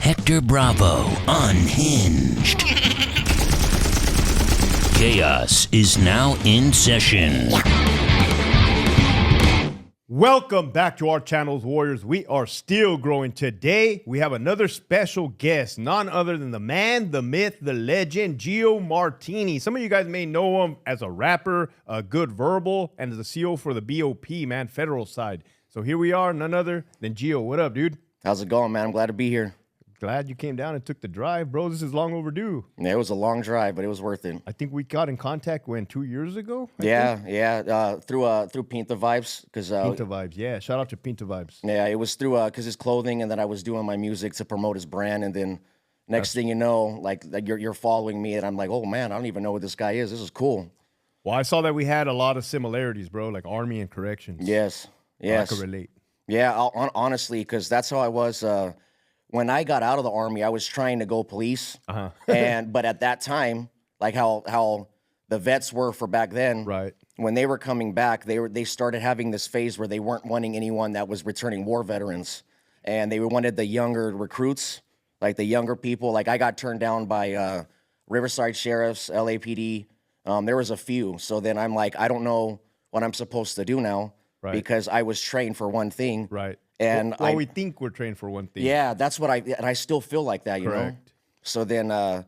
Hector Bravo, unhinged. Chaos is now in session. Welcome back to our channels, Warriors. We are still growing. Today, we have another special guest, none other than the man, the myth, the legend, Gio Martini. Some of you guys may know him as a rapper, a good verbal, and as a CEO for the BOP, man, federal side. So here we are, none other than Gio. What up, dude? How's it going, man? I'm glad to be here. Glad you came down and took the drive, bro. This is long overdue. Yeah, it was a long drive, but it was worth it. I think we got in contact, 2 years ago? Through Pinta Vibes. Pinta Vibes, yeah. Shout out to Pinta Vibes. Yeah, it was through because his clothing, and then I was doing my music to promote his brand, and then next thing you know, like you're following me, and I'm like, oh man, I don't even know what this guy is. This is cool. Well, I saw that we had a lot of similarities, bro, like Army and corrections. Yes. I could relate. Yeah, honestly, because that's how I was. When I got out of the Army, I was trying to go police, but at that time, like how the vets were for back then, right? When they were coming back, they started having this phase where they weren't wanting anyone that was returning war veterans, and they wanted the younger recruits, like the younger people. Like I got turned down by Riverside Sheriffs, LAPD. There was a few. So then I'm like, I don't know what I'm supposed to do now, because I was trained for one thing, right? And we think we're trained for one thing. Yeah, that's what I still feel like that, you know. So then I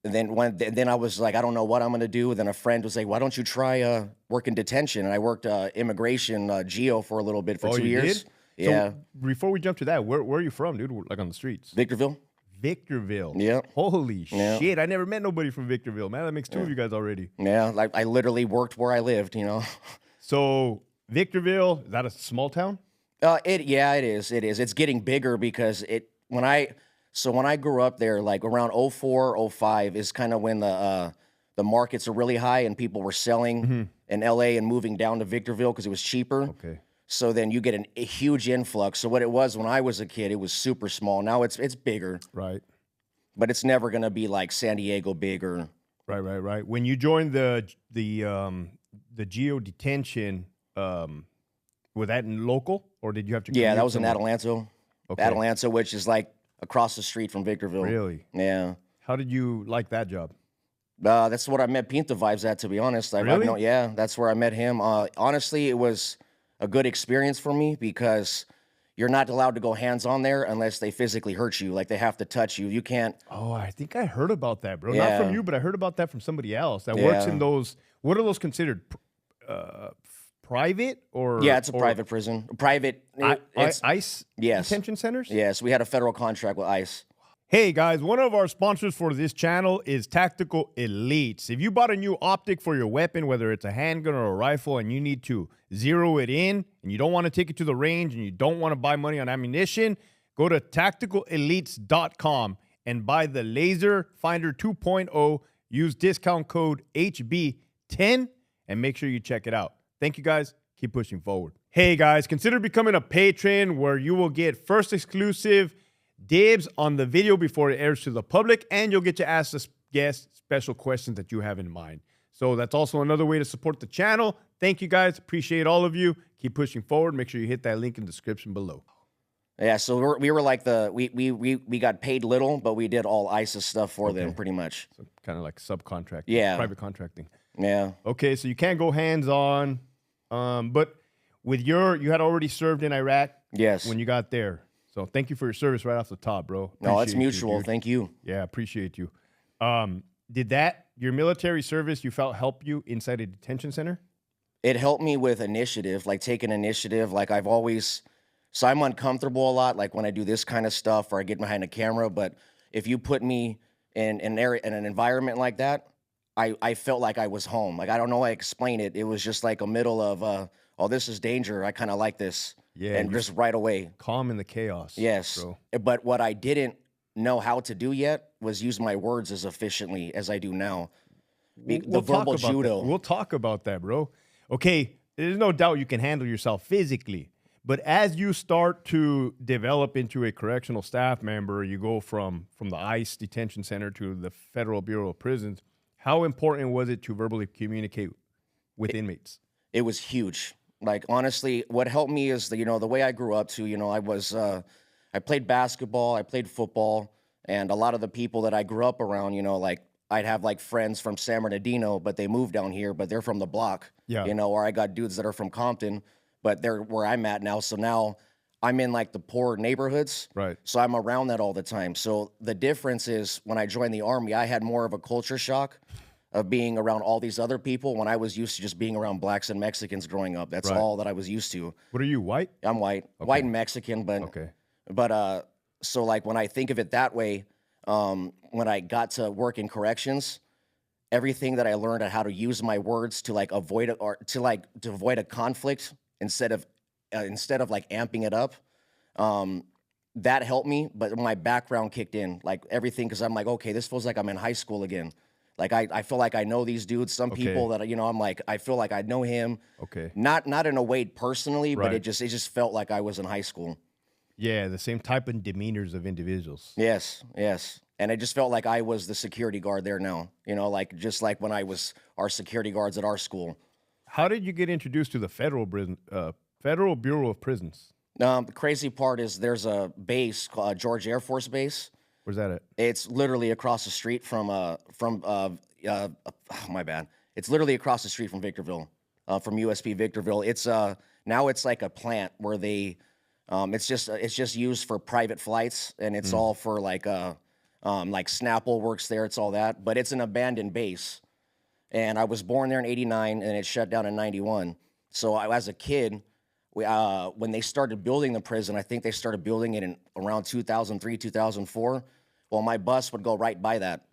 was like, I don't know what I'm gonna do. And then a friend was like, why don't you try working detention? And I worked immigration Gio for a little bit for 2 years. Did? Yeah. So before we jump to that, where are you from, dude? Like on the streets? Victorville. Victorville. Yeah. Holy shit! I never met nobody from Victorville, man. That makes two of you guys already. Yeah, like I literally worked where I lived, you know. So Victorville, is that a small town? It is. It's getting bigger because when I grew up there, like around 04, 05 is kind of when the markets are really high and people were selling in LA and moving down to Victorville because it was cheaper. Okay. So then you get a huge influx. So what it was when I was a kid, it was super small. Now it's bigger. Right. But it's never gonna be like San Diego big or. Right. When you joined the Geo detention, was that in local, or did you have to? Yeah, that was in Adelanto. Okay. Adelanto, which is like across the street from Victorville. Really? Yeah. How did you like that job? That's what I met Pinta Vibes at, to be honest. Really? Yeah, that's where I met him. Honestly, it was a good experience for me because you're not allowed to go hands-on there unless they physically hurt you. Like, they have to touch you. You can't. Oh, I think I heard about that, bro. Yeah. Not from you, but I heard about that from somebody else that works in those. What are those considered? Private or? Yeah, it's a private prison. Private. ICE detention centers? Yes, we had a federal contract with ICE. Hey guys, one of our sponsors for this channel is Tactical Elites. If you bought a new optic for your weapon, whether it's a handgun or a rifle, and you need to zero it in, and you don't want to take it to the range, and you don't want to buy money on ammunition, go to tacticalelites.com and buy the Laser Finder 2.0. Use discount code HB10 and make sure you check it out. Thank you, guys. Keep pushing forward. Hey, guys, consider becoming a patron where you will get first exclusive dibs on the video before it airs to the public, and you'll get to ask the guests special questions that you have in mind. So that's also another way to support the channel. Thank you, guys. Appreciate all of you. Keep pushing forward. Make sure you hit that link in the description below. Yeah, so we were like we got paid little, but we did all ISIS stuff for them pretty much. So kind of like subcontract. Yeah. Private contracting. Yeah. Okay, so you can't go hands-on, but with you had already served in Iraq. Yes. When you got there. So thank you for your service right off the top, bro. No, it's mutual. You, thank you. Yeah, appreciate you. Did your military service, you felt help you inside a detention center? It helped me with initiative, like taking initiative. Like so I'm uncomfortable a lot, like when I do this kind of stuff or I get behind a camera. But if you put me in an environment like that, I felt like I was home. Like, I don't know how to explain it. It was just like a middle of, oh, this is danger. I kind of like this. Yeah. And just right away. Calm in the chaos. Yes. Bro. But what I didn't know how to do yet was use my words as efficiently as I do now. The verbal judo. We'll talk about that, bro. Okay, there's no doubt you can handle yourself physically. But as you start to develop into a correctional staff member, you go from the ICE detention center to the Federal Bureau of Prisons. How important was it to verbally communicate with inmates? It was huge. Like, honestly, what helped me is the way I grew up to, I was I played basketball, I played football, and a lot of the people that I grew up around, like I'd have like friends from San Bernardino, but they moved down here, but they're from the block, Yeah. or I got dudes that are from Compton, but they're where I'm at now. So now I'm in like the poor neighborhoods. Right. So I'm around that all the time. So the difference is when I joined the Army, I had more of a culture shock of being around all these other people when I was used to just being around blacks and Mexicans growing up. That's Right. all that I was used to. What are you, white? I'm white and Mexican, but Okay. so like when I think of it that way, when I got to work in corrections, everything that I learned on how to use my words to like avoid to avoid a conflict instead of like amping it up, that helped me. But my background kicked in, like everything, because I'm like, okay, this feels like I'm in high school again. Like I feel like I know these dudes. Some people that I'm like, I feel like I know him. Okay. Not in a way personally, but Right. it just felt like I was in high school. Yeah, the same type of demeanors of individuals. Yes. And it just felt like I was the security guard there now. Like just like when I was our security guards at our school. How did you get introduced to the Federal Bureau of Prisons? The crazy part is there's a base called George Air Force Base. Where's that at? It's literally across the street from my bad. It's literally across the street from Victorville, from USP Victorville. It's now it's like a plant where they, it's just used for private flights, and it's all for like Snapple works there. It's all that, but it's an abandoned base. And I was born there in '89, and it shut down in '91. So as a kid, when they started building the prison, I think they started building it in around 2003, 2004. Well, my bus would go right by that.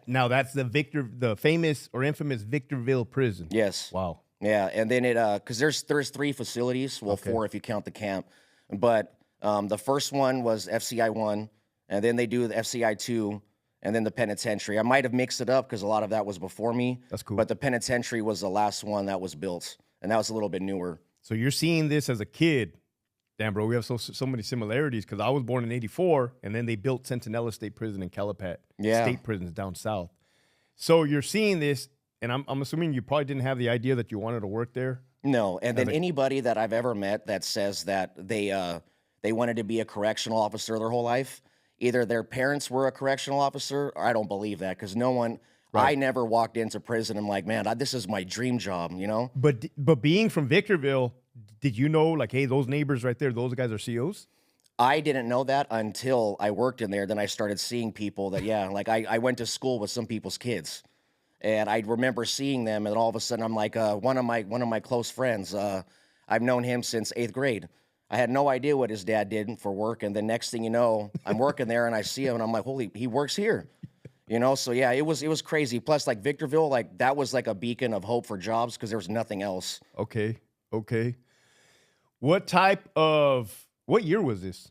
Now that's the famous or infamous Victorville prison. Yes. Wow. Yeah, and then because there's 3 facilities, well, 4 if you count the camp, but the first one was FCI 1, and then they do the FCI 2, and then the penitentiary. I might have mixed it up because a lot of that was before me. That's cool. But the penitentiary was the last one that was built, and that was a little bit newer. So you're seeing this as a kid. Damn, bro, we have so many similarities because I was born in '84, and then they built Centinela State Prison in Calapat. Yeah. State prisons down south. So you're seeing this, and I'm assuming you probably didn't have the idea that you wanted to work there. No, and then anybody that I've ever met that says that they wanted to be a correctional officer their whole life, either their parents were a correctional officer, or I don't believe that because no one. Right. I never walked into prison. I'm like, man, this is my dream job, But being from Victorville, did you know, like, hey, those neighbors right there, those guys are COs? I didn't know that until I worked in there. Then I started seeing people that, like I went to school with some people's kids, and I remember seeing them, and all of a sudden I'm like, one of my close friends. I've known him since 8th grade. I had no idea what his dad did for work, and the next thing you know, I'm working there, and I see him, and I'm like, holy, he works here. So yeah, it was crazy. Plus, like Victorville, like that was like a beacon of hope for jobs because there was nothing else. Okay. What year was this?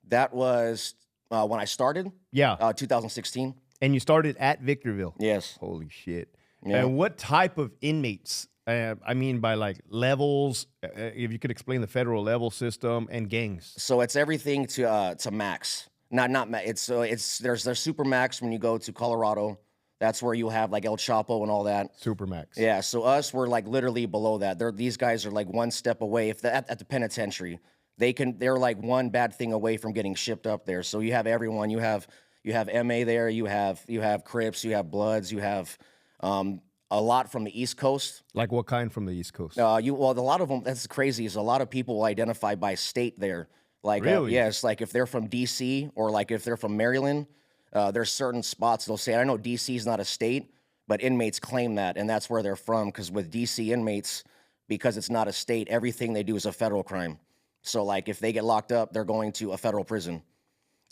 That was when I started. Yeah. 2016. And you started at Victorville? Yes. Holy shit. Yeah. And what type of inmates? I mean, by like levels, if you could explain the federal level system and gangs. So it's everything to max. Not max. There's super max when you go to Colorado. That's where you have like El Chapo and all that. Supermax. Yeah. So we're like literally below that. These guys are like one step away. At the penitentiary, they're like one bad thing away from getting shipped up there. So you have everyone. You have MA there. You have Crips. You have Bloods. You have a lot from the East Coast. Like what kind from the East Coast? A lot of them. That's crazy. Is a lot of people will identify by state there. Like, really? Yes, like if they're from DC or like if they're from Maryland, there's certain spots they'll say, I know DC is not a state, but inmates claim that, and that's where they're from. Because with DC inmates, because it's not a state, everything they do is a federal crime. So like if they get locked up, they're going to a federal prison,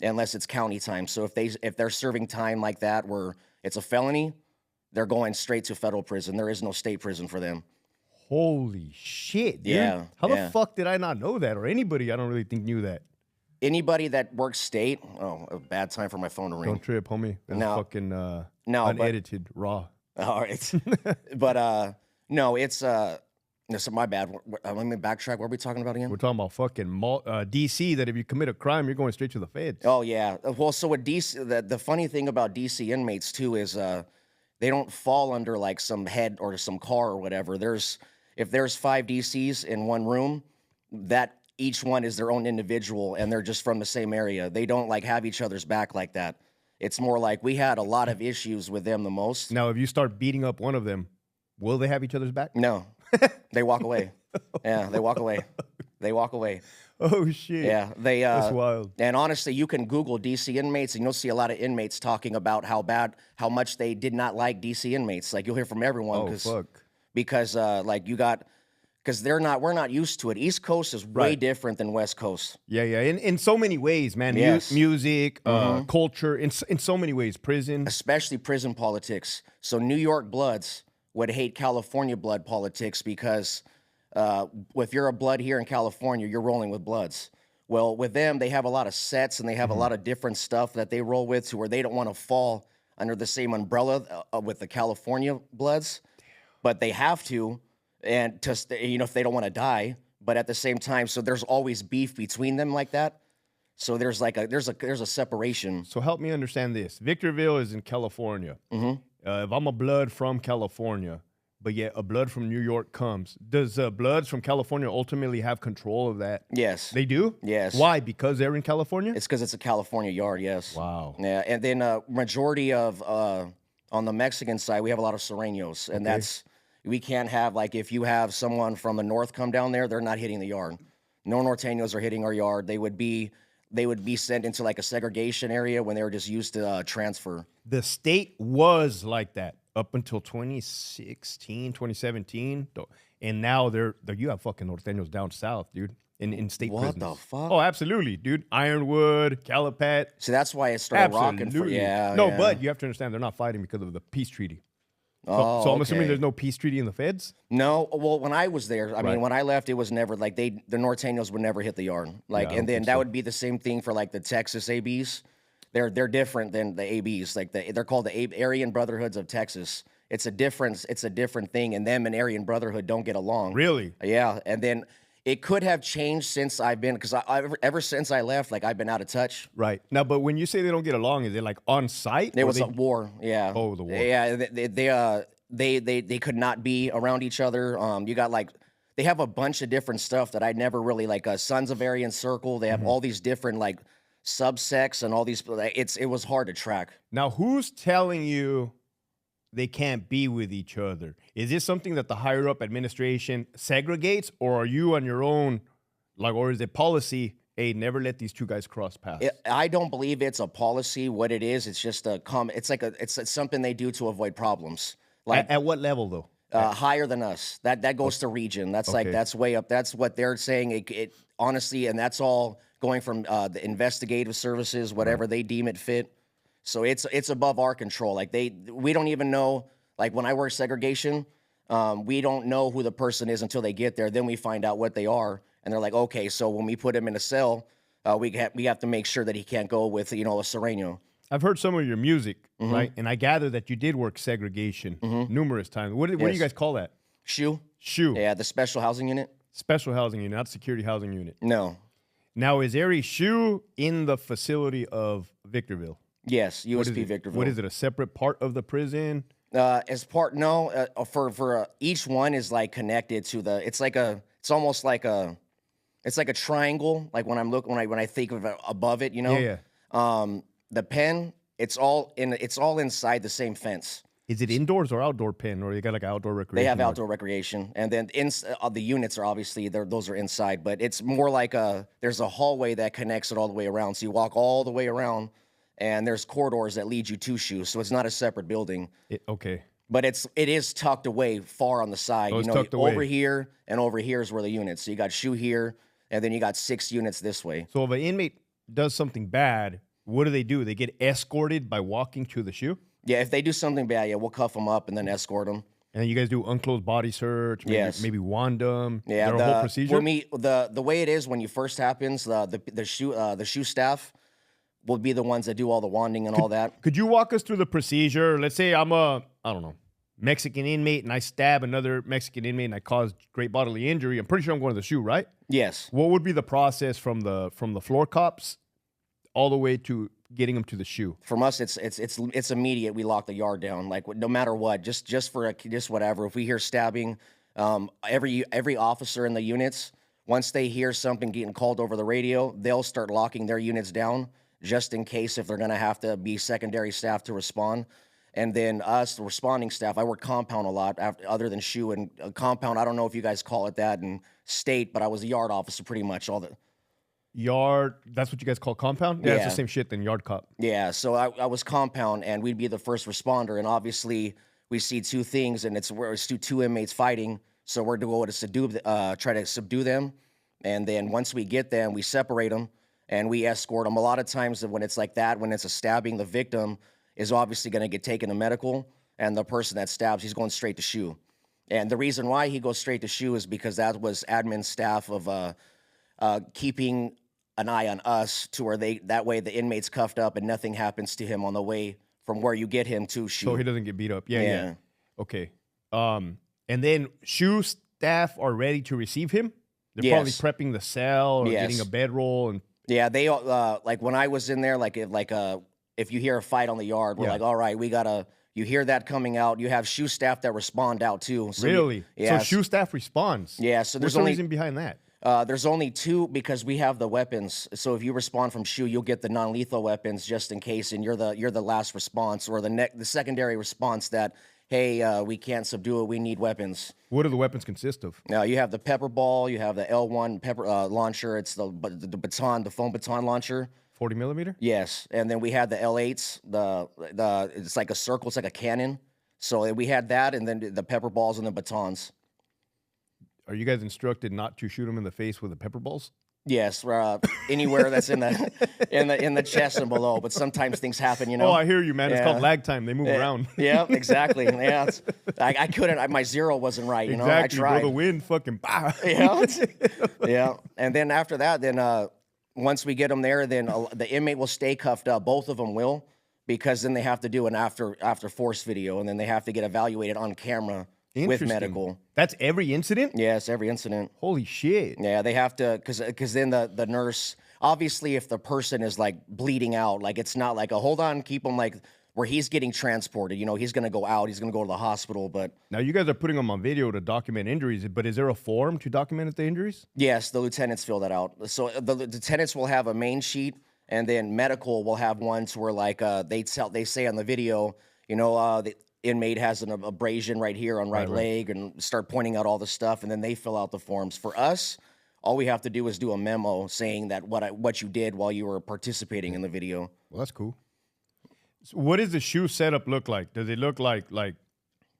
unless it's county time. So if they're serving time like that where it's a felony, they're going straight to federal prison. There is no state prison for them. Holy shit, dude. Yeah. How the fuck did I not know that? Or anybody I don't really think knew that. Anybody that works state, a bad time for my phone to ring. Don't trip, homie. That's No. fucking unedited, raw. All right. But no, it's so my bad. Let me backtrack. What are we talking about again? We're talking about fucking DC, that if you commit a crime, you're going straight to the feds. Oh yeah. Well, so with DC, the funny thing about DC inmates too is they don't fall under like some head or some car or whatever. If there's 5 DCs in one room, that each one is their own individual and they're just from the same area. They don't like have each other's back like that. It's more like we had a lot of issues with them the most. Now, if you start beating up one of them, will they have each other's back? No, they walk away. Yeah, they walk away. They walk away. Oh shit. Yeah, That's wild. And honestly, you can Google DC inmates, and you'll see a lot of inmates talking about how much they did not like DC inmates. Like you'll hear from everyone. Oh fuck. Because we're not used to it. East Coast is way different than West Coast. Yeah. In so many ways, man. Yes. Music, culture, in so many ways. Prison. Especially prison politics. So New York Bloods would hate California blood politics because if you're a blood here in California, you're rolling with Bloods. Well, with them, they have a lot of sets and they have a lot of different stuff that they roll with to where they don't want to fall under the same umbrella with the California Bloods, but they have to, and if they don't want to die. But at the same time, so there's always beef between them like that. So there's a separation. So help me understand this. Victorville is in California. If I'm a blood from California, but yet a blood from New York comes, does bloods from California ultimately have control of that? Yes. They do? Yes. Why? Because they're in California? It's because it's a California yard, yes. Wow. Yeah, and then majority of, on the Mexican side, we have a lot of Sereños, and we can't have, like, if you have someone from the north come down there, they're not hitting the yard. No Norteños are hitting our yard. They would be sent into, like, a segregation area when they were just used to transfer. The state was like that up until 2016, 2017. And now you have fucking Norteños down south, dude, in state prisons. What the fuck? Oh, absolutely, dude. Ironwood, Calipat. So that's why it started rocking for, but you have to understand they're not fighting because of the peace treaty. So I'm assuming there's no peace treaty in the feds? No. Well, when I was there, I mean, when I left, it was never like the Norteños would never hit the yard. Like, and then that would be the same thing for like the Texas ABs. They're different than the ABs. Like they're called the Aryan Brotherhoods of Texas. It's a different thing, and them and Aryan Brotherhood don't get along. Really? Yeah. And then it could have changed since I've been, because ever since I left, like I've been out of touch. Right. Now, but when you say they don't get along, is it like on site? There was a war. Yeah. Oh, the war. Yeah. They could not be around each other. You got like, they have a bunch of different stuff that I never really like. Sons of Aryan Circle. They have all these different like subsects and all these. It was hard to track. Now, who's telling you they can't be with each other? Is this something that the higher up administration segregates, or are you on your own, like, or is it policy? Hey, never let these two guys cross paths. I don't believe it's a policy. What it is, it's just it's something they do to avoid problems. Like at what level though? Higher than us. That goes to region. That's like that's way up. That's what they're saying. It honestly, and that's all going from the investigative services, whatever they deem it fit. So it's above our control. Like we don't even know. Like when I work segregation, we don't know who the person is until they get there. Then we find out what they are, and they're like, okay, so when we put him in a cell, we have to make sure that he can't go with a Sereño. I've heard some of your music, right? And I gather that you did work segregation numerous times. What do you guys call that? SHU. SHU. Yeah, the special housing unit. Special housing unit, not security housing unit. No. Now, is there a SHU in the facility of Victorville? Yes, USP Victorville. What is it, a separate part of the prison? For each one is like connected to it's almost like a triangle. Like when I think of it above it, Yeah. The pen, it's all inside the same fence. Is it indoors or outdoor pen, or you got like outdoor recreation? They have outdoor recreation, and then the units are obviously those are inside, but it's more like there's a hallway that connects it all the way around. So you walk all the way around, and there's corridors that lead you to SHU. So it's not a separate building. Okay. But it is tucked away far on the side. Oh, it's tucked away. Over here and over here is where the units. So you got SHU here, and then you got 6 units this way. So if an inmate does something bad, what do? They get escorted by walking to the SHU? Yeah, if they do something bad, we'll cuff them up and then escort them. And then you guys do unclosed body search, maybe wand them. Yeah, the whole procedure. The way it is when you first happens, the SHU staff will be the ones that do all the wanding and all that. Could you walk us through the procedure? Let's say I'm I don't know, Mexican inmate, and I stab another Mexican inmate and I cause great bodily injury. I'm pretty sure I'm going to the SHU, right? Yes. What would be the process from the floor cops all the way to getting them to the SHU? From us, it's immediate. We lock the yard down, like no matter what. Just whatever. If we hear stabbing, every officer in the units Once they hear something getting called over the radio, they'll start locking their units down just in case if they're going to have to be secondary staff to respond. And then us, the responding staff, I work compound a lot other than SHU. And compound, I don't know if you guys call it that in state, but I was a yard officer pretty much all the... Yard, that's what you guys call compound? Yeah, it's Yeah. the same shit than yard cop. Yeah, so I was compound, and we'd be the first responder. And obviously, we see two things, and it's two inmates fighting. So we're to go to try to subdue them. And then once we get them, we separate them, and we escort them. A lot of times when it's like that, when it's a stabbing, the victim is obviously going to get taken to medical, and the person that stabs, he's going straight to SHU. And the reason why he goes straight to SHU is because that was admin staff of keeping an eye on us to where that way the inmate's cuffed up and nothing happens to him on the way from where you get him to SHU. So he doesn't get beat up. Yeah. Okay. And then SHU staff are ready to receive him? They're probably prepping the cell or getting a bedroll. And yeah, they like when I was in there, if you hear a fight on the yard, we're like, all right, we gotta. You hear that coming out. You have SHU staff that respond out too. So really? So SHU staff responds. Yeah. So there's What's the reason behind that? There's only two because we have the weapons. So if you respond from SHU, you'll get the non-lethal weapons just in case, and you're the last response or the secondary response that, hey, we can't subdue it. We need weapons. What do the weapons consist of? You have the pepper ball. You have the L1 pepper launcher. It's the baton, the foam baton launcher. 40 millimeter? Yes, and then we had the L8s. It's like a circle. It's like a cannon. So we had that, and then the pepper balls and the batons. Are you guys instructed not to shoot them in the face with the pepper balls? Yes, anywhere that's in the chest and below. But sometimes things happen, you know. Oh, I hear you, man. It's called lag time. They move around. Yeah, exactly. Yeah, I couldn't. My zero wasn't right. You know, I tried. Bro, the wind fucking. Bah. Yeah, yeah. And then after that, once we get them there, then the inmate will stay cuffed up. Both of them will, because then they have to do an after force video, and then they have to get evaluated on camera with medical. That's every incident? Yes, every incident. Holy shit. Yeah, they have to, because then the nurse, obviously if the person is like bleeding out, like it's not like a hold on, keep him like where he's getting transported, you know, he's going to go out, he's going to go to the hospital, but. Now you guys are putting them on video to document injuries, but is there a form to document the injuries? Yes, the lieutenants fill that out. So the lieutenants will have a main sheet, and then medical will have ones where like they say on the video, you know, the inmate has an abrasion right here on right leg, and start pointing out all the stuff, and then they fill out the forms. For us, all we have to do is do a memo saying that what you did while you were participating in the video. Well, that's cool. So what does the SHU setup look like? Does it look like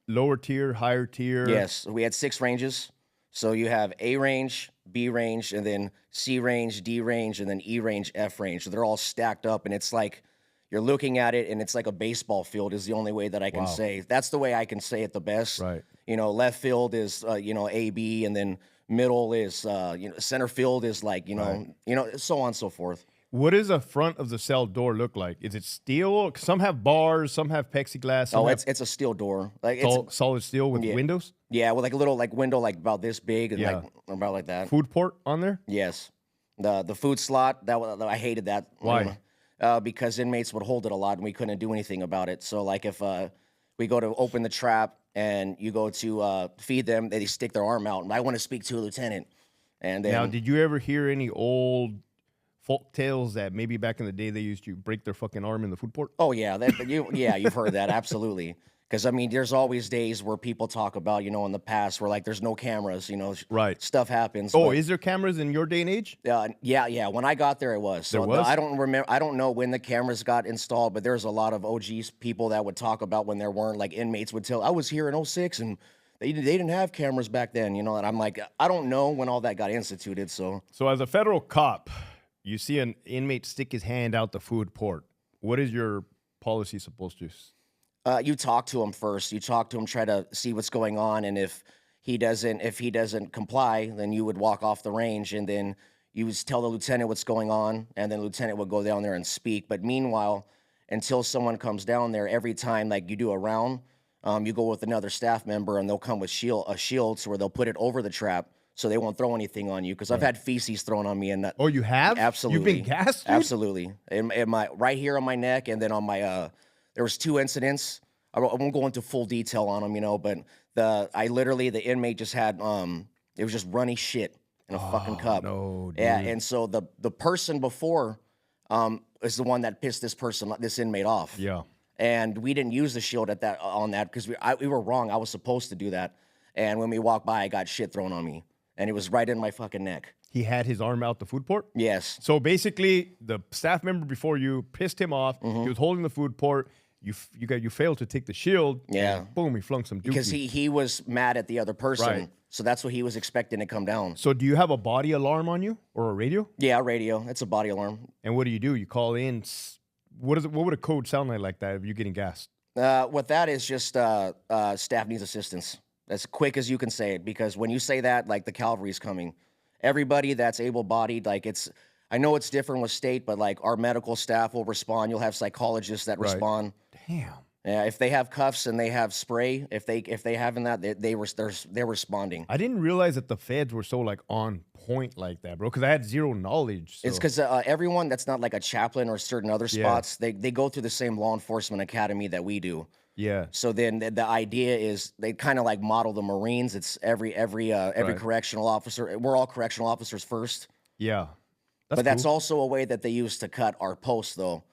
lower tier, higher tier? Yes, we had 6 ranges. So you have A range, B range, and then C range, D range, and then E range, F range. So they're all stacked up, and it's like you're looking at it, and it's like a baseball field is the only way that I can say. That's the way I can say it the best. Right. You know, left field is, A, B, and then middle is, center field is like, so on and so forth. What does the front of the cell door look like? Is it steel? Some have bars, some have plexiglass. It's a steel door. Like it's solid steel with windows? Yeah, with like a little window like about this big and like about like that. Food port on there? Yes. The food slot, I hated that. Why? Because inmates would hold it a lot and we couldn't do anything about it. So like if we go to open the trap and you go to feed them, they stick their arm out and I want to speak to a lieutenant. And then, now, did you ever hear any old folk tales that maybe back in the day they used to break their fucking arm in the food port? Oh yeah, you've heard that, absolutely. Because, I mean, there's always days where people talk about, in the past where, like, there's no cameras, right. Stuff happens. Oh, is there cameras in your day and age? Yeah. When I got there, it was. So there was? I don't know when the cameras got installed, but there's a lot of OGs people that would talk about when there weren't, like, inmates would tell, I was here in 06, and they didn't have cameras back then, and I'm like, I don't know when all that got instituted, so. So as a federal cop, you see an inmate stick his hand out the food port. What is your policy supposed to? You talk to him first. You talk to him, try to see what's going on, and if he doesn't comply, then you would walk off the range, and then you would tell the lieutenant what's going on, and then the lieutenant would go down there and speak. But meanwhile, until someone comes down there, every time like you do a round, you go with another staff member, and they'll come with shields where they'll put it over the trap so they won't throw anything on you. Because I've had feces thrown on me, and oh, you have? Absolutely. You've been gassed, dude? Absolutely. In my right here on my neck, and then on my there was 2 incidents. I won't go into full detail on them, but the inmate just had, it was just runny shit. in a fucking cup. no, dude. Yeah, and so the person before is the one that pissed this inmate off. Yeah. And we didn't use the shield on that because we were wrong. I was supposed to do that. And when we walked by, I got shit thrown on me, and it was right in my fucking neck. He had his arm out the food port? Yes. So basically, the staff member before you pissed him off. Mm-hmm. He was holding the food port. You failed to take the shield. Yeah. And boom, he flung some dookie. Because he was mad at the other person, Right. so that's what he was expecting to come down. So do you have a body alarm on you or a radio? Yeah, radio. It's a body alarm. And what do? You call in. What would a code sound like that if you're getting gassed? What that is just staff needs assistance. As quick as you can say it, because when you say that, like the cavalry's coming. Everybody that's able-bodied, like I know it's different with state, but like our medical staff will respond. You'll have psychologists that respond. Damn. Yeah, if they have cuffs and they have spray, if they haven't that, they're responding. I didn't realize that the feds were so like on point like that, bro. Because I had zero knowledge. So. It's because everyone that's not like a chaplain or certain other spots, they go through the same law enforcement academy that we do. Yeah. So then the idea is they kind of like model the Marines. It's every correctional officer. We're all correctional officers first. Yeah. But that's also a way that they use to cut our posts, though,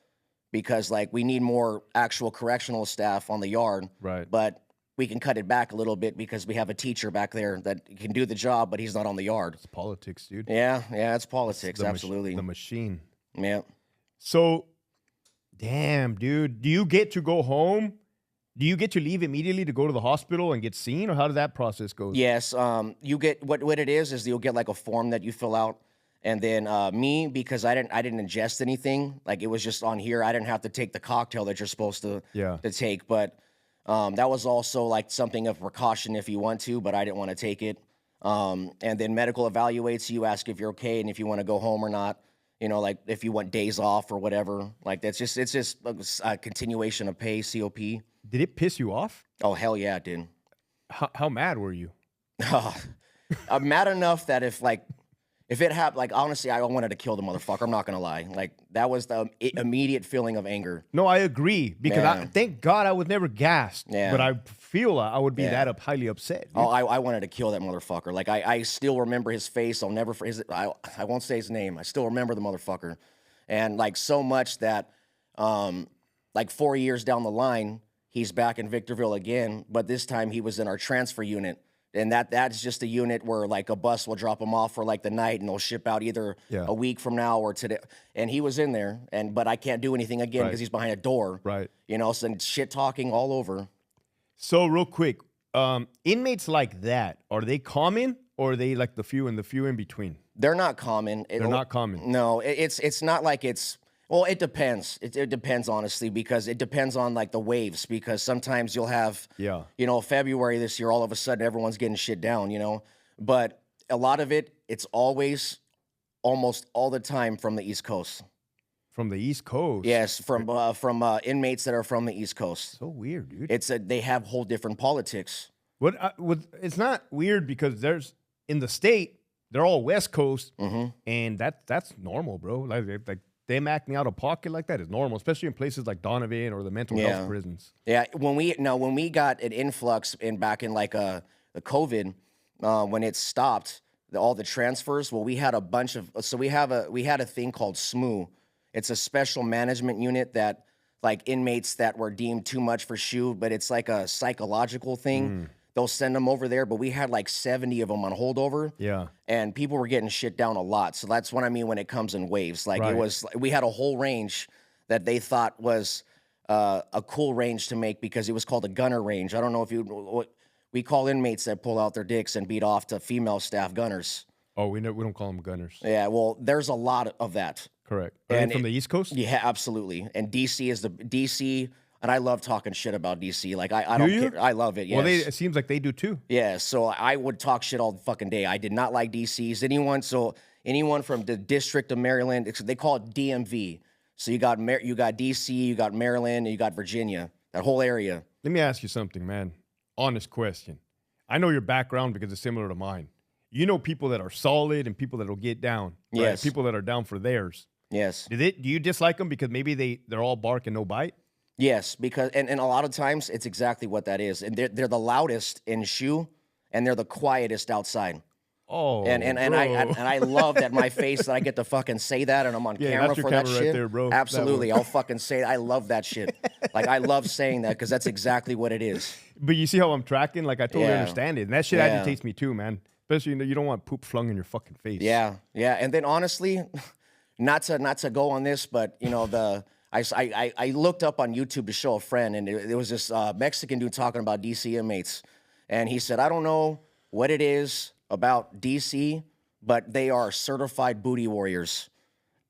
because like we need more actual correctional staff on the yard. Right. But we can cut it back a little bit because we have a teacher back there that can do the job, but he's not on the yard. It's politics, dude. Yeah, it's politics, absolutely. The machine. Yeah. So, damn, dude. Do you get to go home? Do you get to leave immediately to go to the hospital and get seen, or how does that process go? Yes. You get what it is you'll get like a form that you fill out. And then me, because I didn't ingest anything, like it was just on here. I didn't have to take the cocktail that you're supposed to take. But that was also like something of precaution if you want to, but I didn't want to take it. And then medical evaluates you, ask if you're okay and if you want to go home or not. You know, like if you want days off or whatever. Like it's just a continuation of pay, COP. Did it piss you off? Oh hell yeah, it did. How mad were you? I'm mad enough that if it happened, like, honestly, I wanted to kill the motherfucker. I'm not going to lie. Like, that was the immediate feeling of anger. No, I agree. Because thank God I was never gassed. Yeah. But I feel I would be that highly upset. Dude. Oh, I wanted to kill that motherfucker. Like, I still remember his face. I'll never, I won't say his name. I still remember the motherfucker. And, like, so much that, like, 4 years down the line, he's back in Victorville again. But this time he was in our transfer unit. And that's just a unit where like a bus will drop him off for like the night and they'll ship out either a week from now or today. And he was in there, but I can't do anything again because he's behind a door. Right. You know, so shit talking all over. So real quick, inmates like that, are they common or are they like the few in between? They're not common. They're not common. No, it's not like it's. Well, it depends. It depends, honestly, because it depends on, like, the waves, because sometimes you'll have, you know, February this year, all of a sudden, everyone's getting shit down, you know? But a lot of it's always, almost all the time from the East Coast. From the East Coast? Yes, from inmates that are from the East Coast. So weird, dude. They have whole different politics. It's not weird because in the state, they're all West Coast, and that's normal, bro. Like them acting out of pocket like that is normal, especially in places like Donovan or the mental health prisons. Yeah, when we got an influx back in like the COVID, when it stopped all the transfers, well, we had a bunch of we had a thing called SMU. It's a special management unit that like inmates that were deemed too much for SHU, but it's like a psychological thing. They'll send them over there, but we had like 70 of them on holdover. Yeah. And people were getting shit down a lot. So that's what I mean when it comes in waves. Like we had a whole range that they thought was a cool range to make because it was called a gunner range. I don't know if we call inmates that pull out their dicks and beat off to female staff gunners. Oh, we don't call them gunners. Yeah, well, there's a lot of that. Correct. And from the East Coast? Yeah, absolutely. And DC is DC. And I love talking shit about DC. Like, I don't care. I love it, yes. Well, it seems like they do too. Yeah, so I would talk shit all the fucking day. I did not like DCs. Anyone from the District of Maryland, they call it DMV. So you got DC, you got Maryland, and you got Virginia, that whole area. Let me ask you something, man. Honest question. I know your background because it's similar to mine. You know people that are solid and people that will get down. Right? Yes. People that are down for theirs. Yes. Do you dislike them because maybe they're all bark and no bite? Yes, because and a lot of times it's exactly what that is. And they're the loudest in SHU and they're the quietest outside. Oh, and I love that my face that I get to fucking say that and I'm on camera that's your for that camera right shit. there, bro. That Absolutely, one. I'll fucking say I love that shit. Like I love saying that because that's exactly what it is. But you see how I'm tracking? Like I totally Yeah. understand it, and that shit Yeah. agitates me too, man. Especially you don't want poop flung in your fucking face. Yeah, yeah. And then honestly, not to go on this, but you know I looked up on YouTube to show a friend, and it was this Mexican dude talking about DC inmates, and he said, I don't know what it is about DC, but they are certified booty warriors,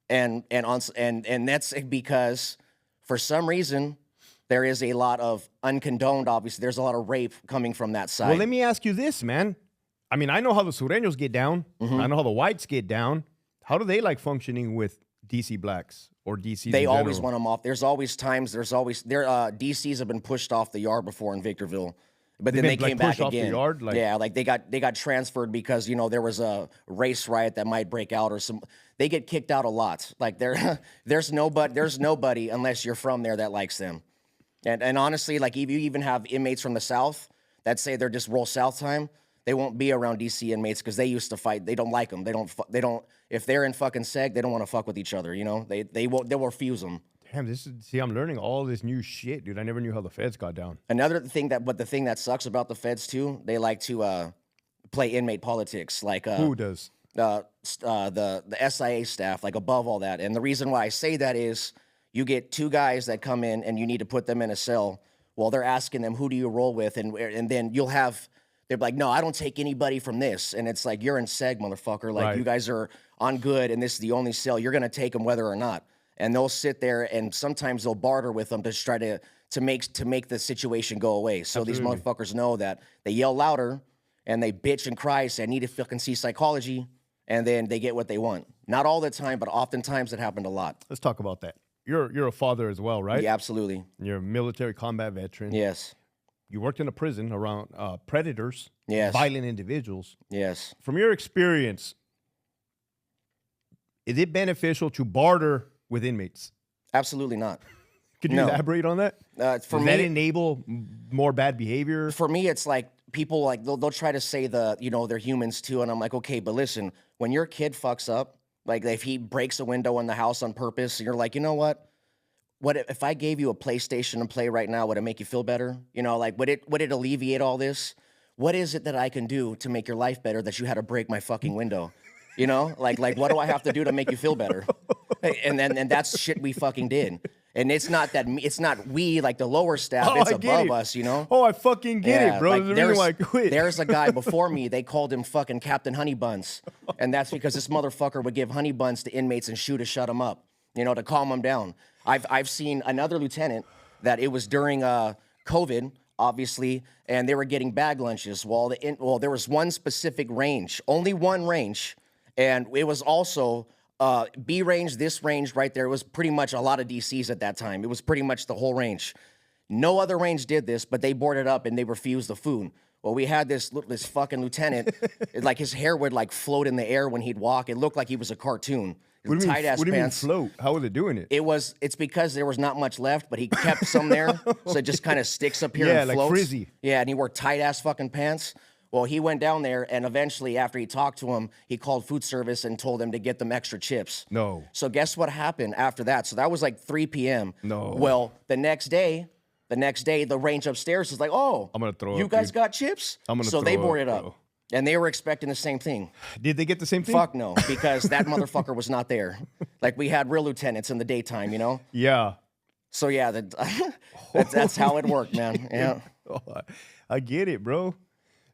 and that's because for some reason there is a lot of uncondoned. Obviously, there's a lot of rape coming from that side. Well, let me ask you this, man. I mean, I know how the Sureños get down. I know how the whites get down. How do they like functioning with DC blacks or DC? They always want them off. There's always times. DCs have been pushed off the yard before in Victorville, but then they came back off the again. yard, like- yeah, like they got transferred because there was a race riot that might break out or some. They get kicked out a lot. Like there's nobody unless you're from there that likes them. And honestly, like if you even have inmates from the South that say they're just roll South time, they won't be around DC inmates because they used to fight. They don't like them. They don't. If they're in fucking seg, they don't want to fuck with each other. They'll refuse them. Damn, I'm learning all this new shit, dude. I never knew how the feds got down. Another thing but the thing that sucks about the feds too, they like to play inmate politics. Like Who does? the SIA staff, like above all that. And the reason why I say that is you get two guys that come in and you need to put them in a cell. Well, they're asking them, who do you roll with? And then they're like, no, I don't take anybody from this. And it's like, you're in seg, motherfucker. Like, Right. you guys are on good, and this is the only cell. You're going to take them whether or not. And they'll sit there, and sometimes they'll barter with them to try to make the situation go away. So these motherfuckers know that they yell louder, and they bitch and cry, say, I need to fucking see psychology, and then they get what they want. Not all the time, but oftentimes it happened a lot. Let's talk about that. You're a father as well, right? Yeah, absolutely. You're a military combat veteran. Yes. You worked in a prison around predators, Yes. violent individuals. Yes. From your experience, is it beneficial to barter with inmates? Absolutely not. Could you No. elaborate on that? For Does that me, enable more bad behavior? for me, it's like people like they'll try to say they're humans too, and I'm like, okay, but listen, when your kid fucks up, like if he breaks a window in the house on purpose, you're like, you know what? What if I gave you a PlayStation to play right now? Would it make you feel better? Like would it alleviate all this? What is it that I can do to make your life better that you had to break my fucking window? Like what do I have to do to make you feel better? And that's shit we fucking did. And it's not we like the lower staff. Oh, It's I get above it. us. Oh, I fucking get Yeah, it, bro. like, There's a reason why I quit. There's a guy before me, they called him fucking Captain Honey Buns. And that's because this motherfucker would give honey buns to inmates and shoot to shut them up, to calm them down. I've seen another lieutenant that it was during COVID, obviously, and they were getting bag lunches. Well, there was one specific range, only one range, and it was also B range, this range right there. It was pretty much a lot of DCs at that time. It was pretty much the whole range. No other range did this, but they boarded up and they refused the food. Well, we had this fucking lieutenant, like his hair would like float in the air when he'd walk. It looked like he was a cartoon. What do you mean, Tight ass what do you mean pants. float? How are they doing it? It's because there was not much left, but he kept some there, so it just kind of sticks up here Yeah, and like floats. frizzy. Yeah, and he wore tight ass fucking pants. Well, he went down there, and eventually, after he talked to him, he called food service and told them to get them extra chips. No. So guess what happened after that? So that was like 3 p.m. No. Well, the next day, the range upstairs is like, oh, I'm gonna throw you up, guys dude. got chips? I'm gonna so they throw boarded up, up. bro. And they were expecting the same thing. Did they get the same thing? Fuck no, because that motherfucker was not there. Like we had real lieutenants in the daytime, Yeah. So yeah, that's how it worked, man. Yeah. Oh, I get it, bro.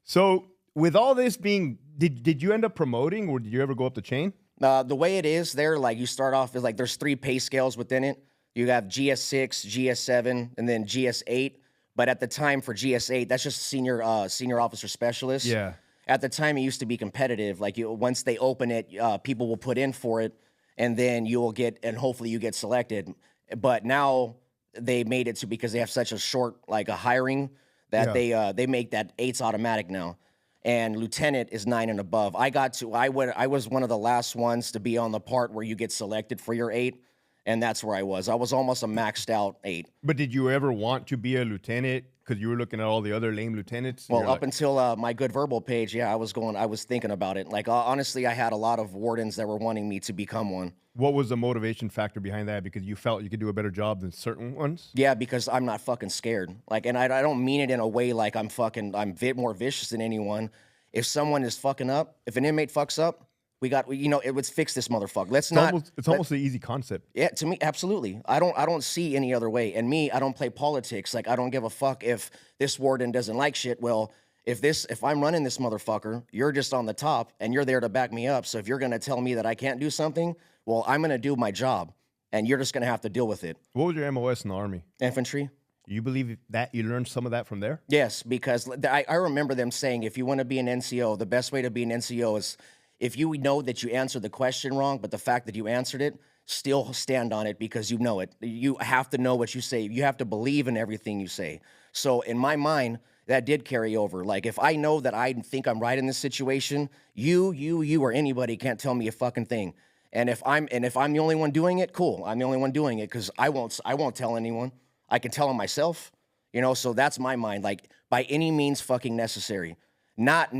So with all this being, did you end up promoting, or did you ever go up the chain? The way it is there, like you start off is like there's 3 pay scales within it. You have GS6, GS7, and then GS8. But at the time for GS8, that's just senior officer specialist. Yeah. At the time, it used to be competitive. Like once they open it, people will put in for it, and then you will get, and hopefully you get selected. But now they made it to, because they have such a short a hiring that they make that 8's automatic now, and lieutenant is 9 and above. I was one of the last ones to be on the part where you get selected for your 8, And that's where I was. I was almost a maxed out 8. But did you ever want to be a lieutenant? Because you were looking at all the other lame lieutenants. And Well, you're up until my good verbal page, yeah, I was thinking about it. Like, honestly, I had a lot of wardens that were wanting me to become one. what was the motivation factor behind that? Because you felt you could do a better job than certain ones? Yeah, because I'm not fucking scared. Like, and I don't mean it in a way like I'm more vicious than anyone. If someone is fucking up, if an inmate fucks up, it would fix this motherfucker. It's almost an easy concept. Yeah, to me, absolutely. I don't see any other way. And me, I don't play politics. Like, I don't give a fuck if this warden doesn't like shit. Well, if I'm running this motherfucker, you're just on the top and you're there to back me up. So if you're gonna tell me that I can't do something, well, I'm gonna do my job, and you're just gonna have to deal with it. What was your MOS in the Army? Infantry. You believe that you learned some of that from there? Yes, because I remember them saying if you want to be an NCO, the best way to be an NCO is if you know that you answered the question wrong, but the fact that you answered it, still stand on it because you know it. You have to know what you say. You have to believe in everything you say. So in my mind, that did carry over. Like, if I know that I think I'm right in this situation, you or anybody can't tell me a fucking thing. And if I'm the only one doing it, cool. I'm the only one doing it because I won't tell anyone. I can tell them myself, so that's my mind. Like, by any means fucking necessary. Not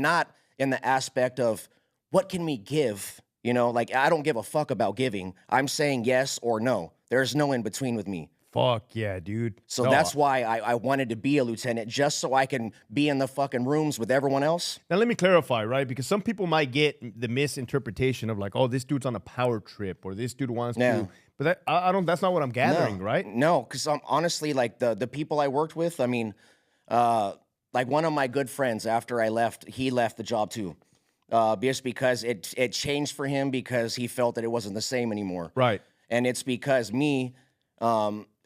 in the aspect of what can we give, like, I don't give a fuck about giving. I'm saying yes or no. There's no in between with me. Fuck yeah, dude. So that's why I wanted to be a lieutenant, just so I can be in the fucking rooms with everyone else. Now let me clarify, right? Because some people might get the misinterpretation of like, oh, this dude's on a power trip, or this dude wants to. But I don't. That's not what I'm gathering, right? No, because honestly, like the people I worked with, I mean, like one of my good friends, after I left, he left the job too, just because it changed for him because he felt that it wasn't the same anymore. Right. And it's because me.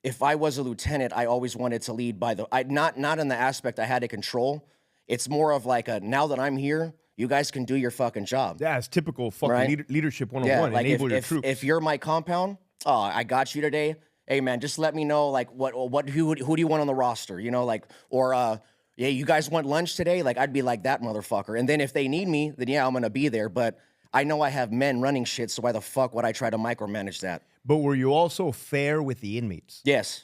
If I was a lieutenant, I always wanted to lead by not in the aspect I had to control. It's more of like now that I'm here, you guys can do your fucking job. Yeah, it's typical fucking leadership 101. Like enable your troops. If you're my compound, I got you today. Hey man, just let me know like who do you want on the roster? Yeah, you guys want lunch today? Like, I'd be like that motherfucker. And then if they need me, then yeah, I'm gonna be there. But I know I have men running shit, so why the fuck would I try to micromanage that? But were you also fair with the inmates? Yes.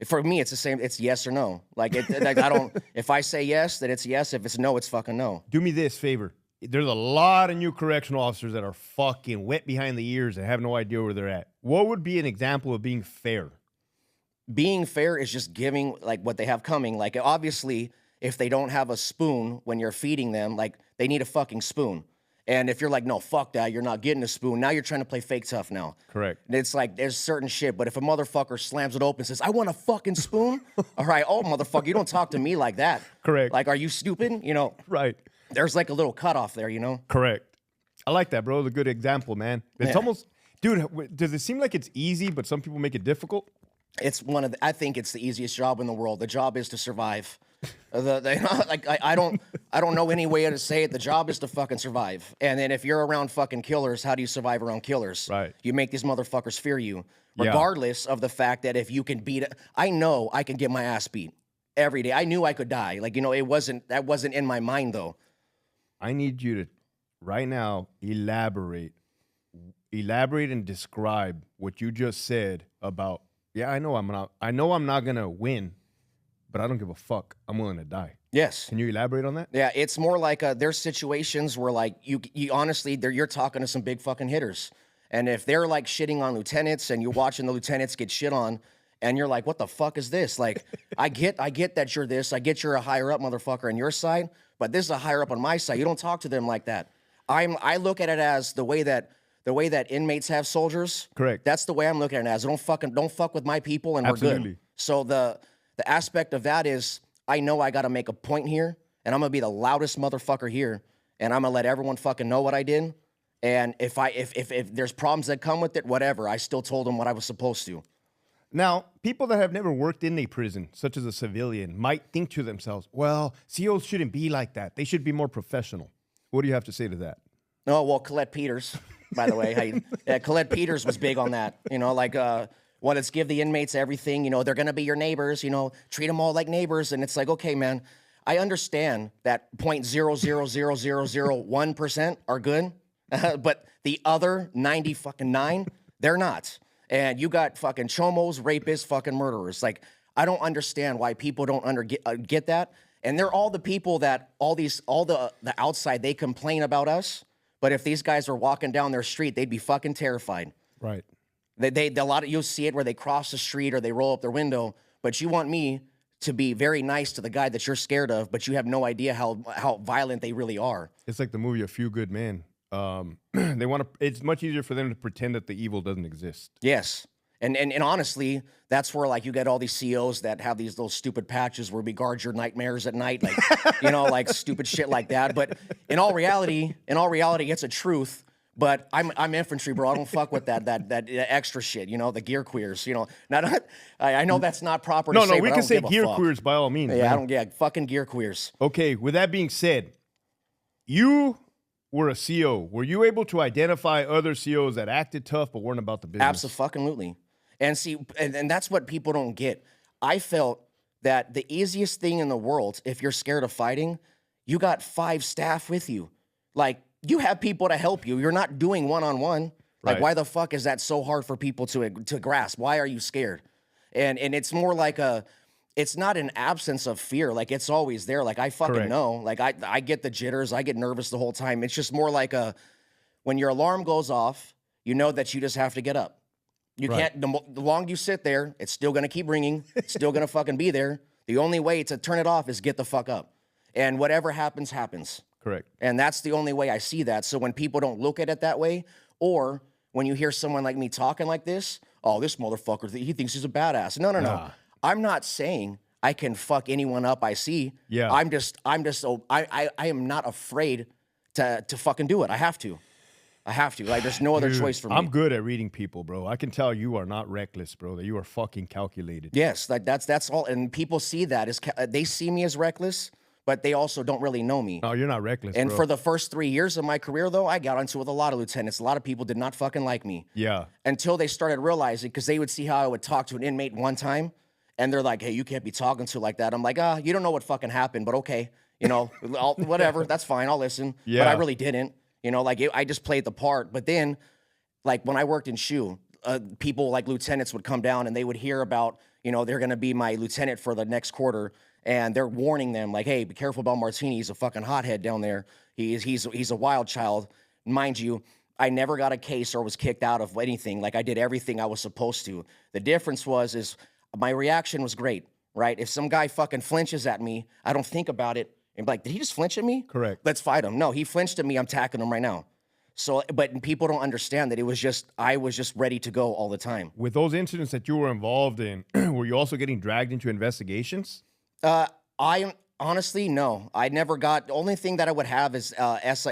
For me, it's the same. It's yes or no. Like, I don't. If I say yes, then it's yes. If it's no, it's fucking no. Do me this favor. There's a lot of new correctional officers that are fucking wet behind the ears and have no idea where they're at. What would be an example of being fair? Being fair is just giving like what they have coming. Like, obviously, if they don't have a spoon when you're feeding them, like, they need a fucking spoon. And if you're like, no, fuck that, you're not getting a spoon. Now you're trying to play fake tough now. Correct. And it's like, there's certain shit. But if a motherfucker slams it open and says, I want a fucking spoon. All right, oh, motherfucker, you don't talk to me like that. Correct. Like, are you stupid? Right. There's like a little cutoff there, Correct. I like that, bro. It's a good example, man. It's almost, dude, does it seem like it's easy, but some people make it difficult? It's I think it's the easiest job in the world. The job is to survive. I don't know any way to say it. The job is to fucking survive. And then if you're around fucking killers, how do you survive around killers? Right. You make these motherfuckers fear you, regardless of the fact that if you can beat it. I know I can get my ass beat every day. I knew I could die. Like, that wasn't in my mind though. I need you to right now elaborate and describe what you just said about, I know I'm not gonna win, but I don't give a fuck. I'm willing to die. Yes. Can you elaborate on that? Yeah, it's more like there's situations where like you honestly you're talking to some big fucking hitters, and if they're like shitting on lieutenants and you're watching the lieutenants get shit on, and you're like, what the fuck is this? Like, I get that you're this, I get you're a higher up motherfucker on your side, but this is a higher up on my side. You don't talk to them like that. I look at it as the way that inmates have soldiers. Correct. That's the way I'm looking at it as. Don't fuck with my people, and Absolutely. We're good. So the aspect of that is, I know I got to make a point here, and I'm gonna be the loudest motherfucker here, and I'm gonna let everyone fucking know what I did. And if there's problems that come with it, whatever, I still told them what I was supposed to. Now, people that have never worked in a prison, such as a civilian, might think to themselves, well, COs shouldn't be like that. They should be more professional. What do you have to say to that? Oh, well, Colette Peters, by the way. Colette Peters was big on that. Let's give the inmates everything. They're going to be your neighbors. Treat them all like neighbors. And it's like, okay, man, I understand that 0.00001% are good, but the other 90 fucking 9, they're not. And you got fucking chomos, rapists, fucking murderers. Like, I don't understand why people don't get that. And they're all the people that all the outside, they complain about us. But if these guys were walking down their street, they'd be fucking terrified. Right. You'll see it where they cross the street or they roll up their window. But you want me to be very nice to the guy that you're scared of, but you have no idea how violent they really are. It's like the movie A Few Good Men. They want to. It's much easier for them to pretend that the evil doesn't exist. Yes. And honestly, that's where like you get all these CEOs that have these little stupid patches where we guard your nightmares at night, like like stupid shit like that. But in all reality, it's a truth. But I'm infantry, bro. I don't fuck with that extra shit. The gear queers. I know that's not proper. To say, we but can say gear queers by all means. Yeah, man. Fucking gear queers. Okay. With that being said, you were a CO. Were you able to identify other COs that acted tough but weren't about the business? Absolutely. And see, and that's what people don't get. I felt that the easiest thing in the world, if you're scared of fighting, you got 5 staff with you. Like, you have people to help you. You're not doing one-on-one. Like, why the fuck is that so hard for people to grasp? Why are you scared? And it's more like it's not an absence of fear. Like, it's always there. Like, I fucking know. Like, I get the jitters. I get nervous the whole time. It's just more like when your alarm goes off, you know that you just have to get up. You can't, the longer you sit there, it's still going to keep ringing. It's still going to fucking be there. The only way to turn it off is get the fuck up. And whatever happens, happens. Correct. And that's the only way I see that. So when people don't look at it that way, or when you hear someone like me talking like this, oh, this motherfucker, he thinks he's a badass. No. I'm not saying I can fuck anyone up I see. Yeah. I am not afraid to fucking do it. I have to. Like, there's no other choice for me. I'm good at reading people, bro. I can tell you are not reckless, bro. That you are fucking calculated. Yes, like that's all. And people see that they see me as reckless, but they also don't really know me. No, you're not reckless, And bro. for the first 3 years of my career, though, I got into it with a lot of lieutenants. A lot of people did not fucking like me. Yeah. Until they started realizing, because they would see how I would talk to an inmate one time, and they're like, hey, you can't be talking to like that. I'm like, you don't know what fucking happened, but okay. Whatever, that's fine, I'll listen. Yeah. But I really didn't. I just played the part. But then, like, when I worked in SHU, people like lieutenants would come down and they would hear about, they're going to be my lieutenant for the next quarter. And they're warning them, like, hey, be careful about Martini. He's a fucking hothead down there. He's a wild child. Mind you, I never got a case or was kicked out of anything. Like, I did everything I was supposed to. The difference is my reaction was great, right? If some guy fucking flinches at me, I don't think about it. And be like, did he just flinch at me? Correct. Let's fight him. No, he flinched at me. I'm tackling him right now. So, but people don't understand that I was just ready to go all the time. With those incidents that you were involved in, were you also getting dragged into investigations? I honestly, no. I never got, the only thing that I would have is,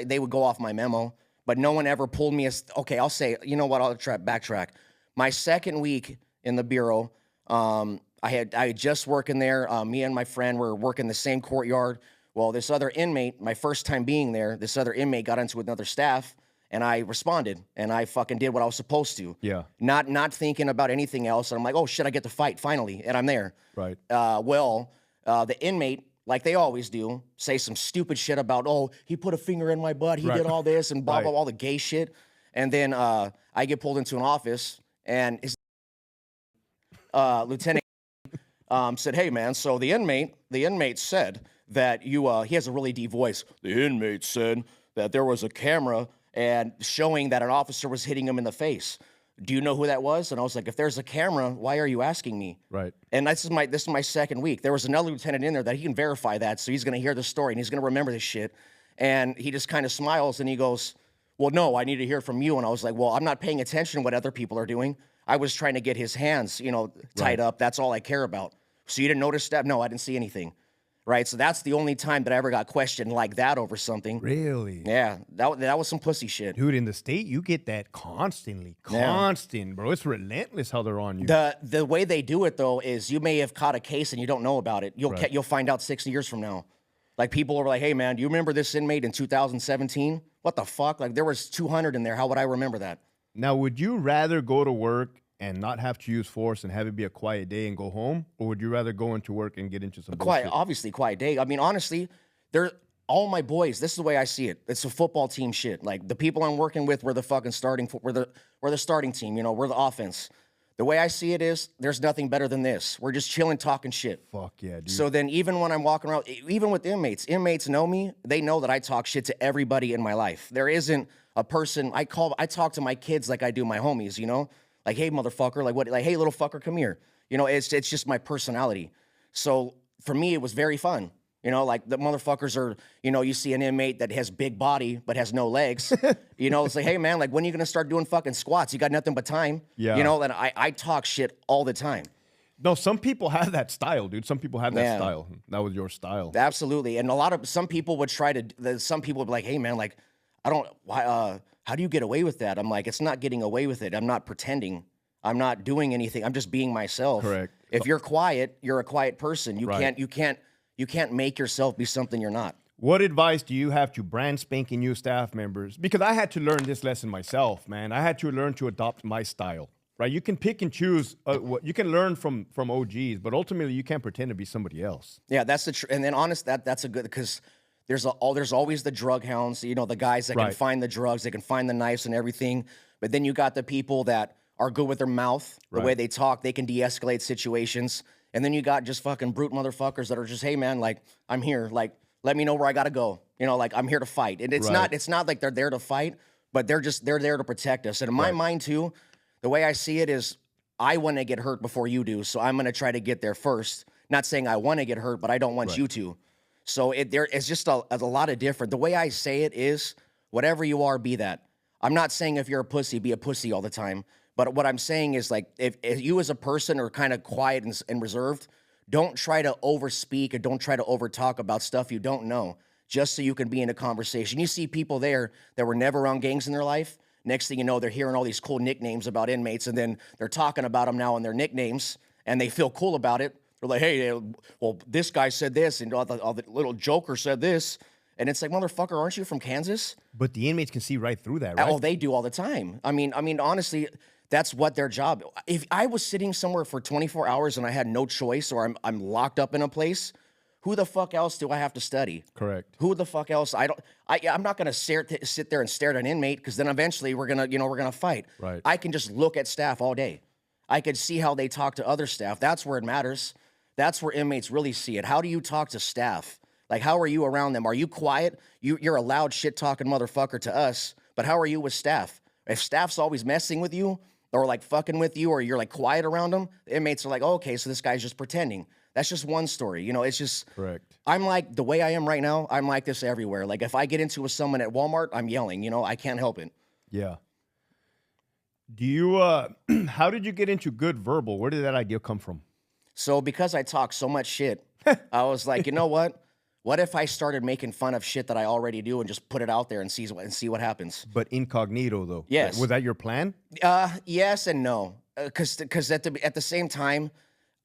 they would go off my memo, but no one ever pulled me okay, I'll say, you know what, I'll backtrack. My second week in the Bureau, I had just working there. Me and my friend were working the same courtyard. Well, this other inmate, my first time being there, this other inmate got into another staff, and I responded, and I fucking did what I was supposed to. Yeah. Not thinking about anything else. And I'm like, oh shit, I get to fight finally, and I'm there. Right. The inmate, like they always do, say some stupid shit about, oh, he put a finger in my butt, he did all this, and blah, blah, blah, all the gay shit. And then I get pulled into an office, and his lieutenant said, hey, man, so the inmate said that he has a really deep voice. The inmate said that there was a camera and showing that an officer was hitting him in the face. Do you know who that was? And I was like, if there's a camera, why are you asking me? Right. And this is my second week. There was another lieutenant in there that he can verify that, so he's going to hear the story and he's going to remember this shit. And he just kind of smiles and he goes, well, no, I need to hear from you. And I was like, well, I'm not paying attention to what other people are doing. I was trying to get his hands, tied up. That's all I care about. So you didn't notice that? No, I didn't see anything. Right, so that's the only time that I ever got questioned like that over something. Really? Yeah, that was some pussy shit. Dude, in the state, you get that constantly. Constant, bro. It's relentless how they're on you. The way they do it, though, is you may have caught a case and you don't know about it. You'll find out 6 years from now. Like, people are like, hey, man, do you remember this inmate in 2017? What the fuck? Like, there was 200 in there. How would I remember that? Now, would you rather go to work and not have to use force and have it be a quiet day and go home? Or would you rather go into work and get into some bullshit? Obviously, quiet day. I mean, honestly, they're all my boys. This is the way I see it. It's a football team shit. Like, the people I'm working with, we're the fucking starting, we're the starting team, we're the offense. The way I see it is, there's nothing better than this. We're just chilling, talking shit. Fuck yeah, dude. So then even when I'm walking around, even with inmates know me. They know that I talk shit to everybody in my life. There isn't a person I talk to my kids like I do my homies, you know? Like, hey, motherfucker, like, hey, little fucker, come here. You know, it's just my personality. So for me, it was very fun. You know, like the motherfuckers are, you know, you see an inmate that has big body but has no legs. You know, it's like, hey, man, like, when are you going to start doing fucking squats? You got nothing but time. Yeah. You know, and I talk shit all the time. No, some people have that style, dude. Some people have that Yeah. style. That was your style. Absolutely. And some people would some people would be like, hey, man, like, how do you get away with that? I'm like, it's not getting away with it. I'm not pretending. I'm not doing anything. I'm just being myself. Correct. If you're quiet, you're a quiet person. Right. You can't make yourself be something you're not. What advice do you have to brand spanking new staff members? Because I had to learn this lesson myself, man. I had to learn to adopt my style, right? You can pick and choose what you can learn from OGs, but ultimately you can't pretend to be somebody else. Yeah, that's the and then honest that's a good, because there's always the drug hounds, you know, the guys that can Right. find the drugs, they can find the knives and everything. But then you got the people that are good with their mouth, the way Right. they talk, they can de-escalate situations. And then you got just fucking brute motherfuckers that are just, hey man, like, I'm here, like, let me know where I gotta go. You know, like, I'm here to fight. And it's Right. not like they're there to fight, but they're there to protect us. And in my mind too, the way I see it is, I want to get hurt before you do, so I'm gonna try to get there first. Not saying I want to get hurt, but I don't want you to. So it's just a lot of different. The way I say it is, whatever you are, be that. I'm not saying if you're a pussy, be a pussy all the time. But what I'm saying is, like, if you as a person are kind of quiet and reserved, don't try to overspeak or don't try to overtalk about stuff you don't know, just so you can be in a conversation. You see people there that were never around gangs in their life. Next thing you know, they're hearing all these cool nicknames about inmates, and then they're talking about them now in their nicknames, and they feel cool about it. They're like, hey, well, this guy said this, and all the little joker said this. And it's like, motherfucker, aren't you from Kansas? But the inmates can see right through that, right? Oh, they do all the time. I mean, honestly, that's what their job. If I was sitting somewhere for 24 hours and I had no choice, or I'm locked up in a place, who the fuck else do I have to study? Correct. Who the fuck else? I'm not gonna sit there and stare at an inmate, because then eventually we're gonna fight. Right. I can just look at staff all day. I could see how they talk to other staff. That's where it matters. That's where inmates really see it. How do you talk to staff? Like, how are you around them? Are you quiet? You're a loud shit-talking motherfucker to us, but how are you with staff? If staff's always messing with you, or like fucking with you, or you're like quiet around them, the inmates are like, oh, okay, so this guy's just pretending. That's just one story. You know, it's just, Correct. I'm like, the way I am right now, I'm like this everywhere. Like, if I get into with someone at Walmart, I'm yelling, you know, I can't help it. Yeah. Do you, how did you get into good verbal? Where did that idea come from? So because I talk so much shit, I was like, you know what? What if I started making fun of shit that I already do and just put it out there and see what happens? But incognito, though. Yes. Was that your plan? Yes and no. Because at the same time,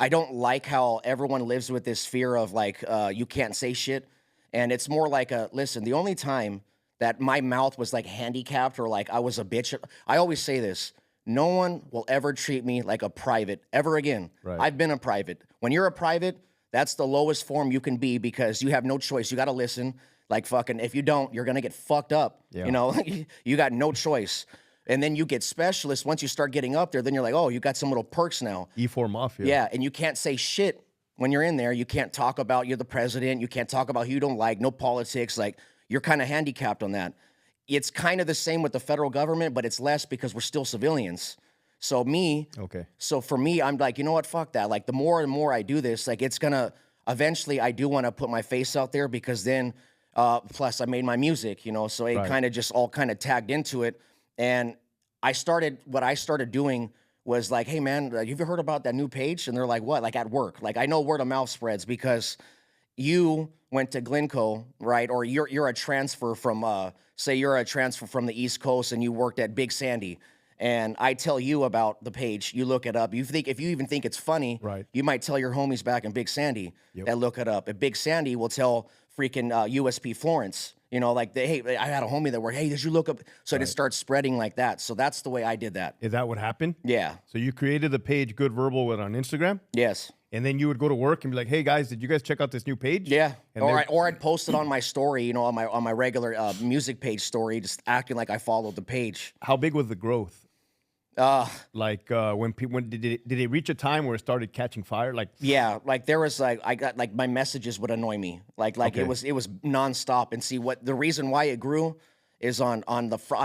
I don't like how everyone lives with this fear of, like, you can't say shit. And it's more like listen, the only time that my mouth was like handicapped or like I was a bitch, I always say this: no one will ever treat me like a private ever again. Right. I've been a private. When you're a private, that's the lowest form you can be, because you have no choice. You got to listen. Like, fucking, if you don't, you're going to get fucked up. Yeah. You know, you got no choice. And then you get specialists. Once you start getting up there, then you're like, oh, you got some little perks now. E4 Mafia. Yeah, and you can't say shit when you're in there. You can't talk about you're the president. You can't talk about who you don't like. No politics. Like, you're kind of handicapped on that. It's kind of the same with the federal government, but it's less because we're still civilians. So for me, I'm like, you know what? Fuck that. Like, the more and more I do this, like, it's gonna eventually. I do want to put my face out there, because then, plus I made my music, you know. So it kind of just all kind of tagged into it. And what I started doing was like, hey man, have you ever heard about that new page? And they're like, what? Like, at work? Like, I know word of mouth spreads because you went to Glencoe, right? Or you're a transfer from, say you're a transfer from the East Coast and you worked at Big Sandy. And I tell you about the page, you look it up. If you even think it's funny, right, you might tell your homies back in Big Sandy that look it up. And Big Sandy will tell freaking USP Florence, you know, like, hey, I had a homie that worked, hey, did you look up? So it starts spreading like that. So that's the way I did that. Is that what happened? Yeah. So you created the page Good Verbal on Instagram? Yes. And then you would go to work and be like, hey guys, did you guys check out this new page? Yeah. And Or I'd post it on my story, you know, on my regular music page story, just acting like I followed the page. How big was the growth? Like when people did it reach a time where it started catching fire? Like Yeah, like there was like I got like my messages would annoy me. Like Okay. it was nonstop. And see what the reason why it grew is on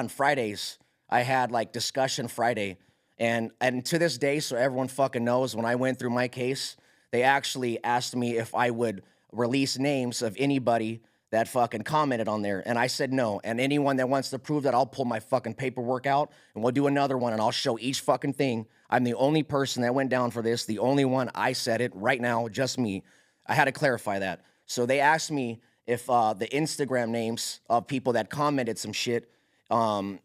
Fridays I had like discussion Friday, and to this day, so everyone fucking knows, when I went through my case, they actually asked me if I would release names of anybody that fucking commented on there, and I said no. And anyone that wants to prove that, I'll pull my fucking paperwork out and we'll do another one, and I'll show each fucking thing. I'm the only person that went down for this, the only one. I said it right now, just me. I had to clarify that. So they asked me if the Instagram names of people that commented some shit,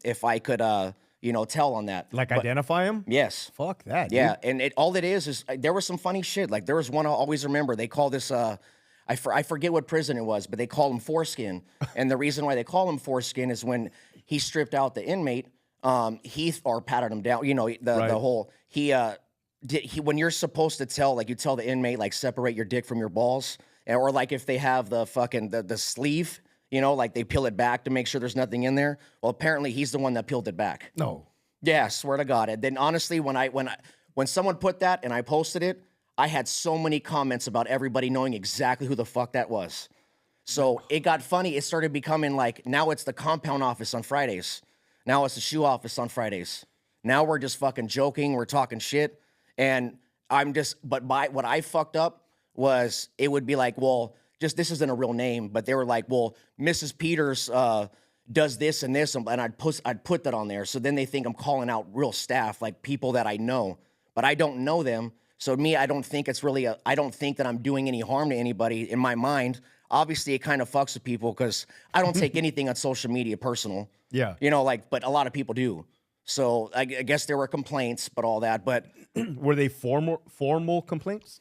if I could, tell on that. like identify them? Yes. Fuck that. Yeah, Dude. and all it is there was some funny shit. Like there was one I'll always remember. They call this I forget what prison it was, but they call him Foreskin. And the reason why they call him Foreskin is when he stripped out the inmate, he or patted him down. You know, the whole when you're supposed to tell, like you tell the inmate, like separate your dick from your balls, or like if they have the fucking the sleeve, you know, like they peel it back to make sure there's nothing in there. Well, apparently he's the one that peeled it back. No. Yeah, swear to God. And then honestly, when someone put that and I posted it, I had so many comments about everybody knowing exactly who the fuck that was. So it got funny. It started becoming like, now it's the compound office on Fridays. Now it's the shoe office on Fridays. Now we're just fucking joking. We're talking shit. And what I fucked up was it would be like, well, just this isn't a real name, but they were like, well, Mrs. Peters does this and this, and I'd put that on there. So then they think I'm calling out real staff, like people that I know, but I don't know them. So me, I don't think it's really I don't think that I'm doing any harm to anybody in my mind. Obviously, it kind of fucks with people because I don't take anything on social media personal. Yeah. You know, like, but a lot of people do. So I guess there were complaints, but all that. But Were they formal complaints?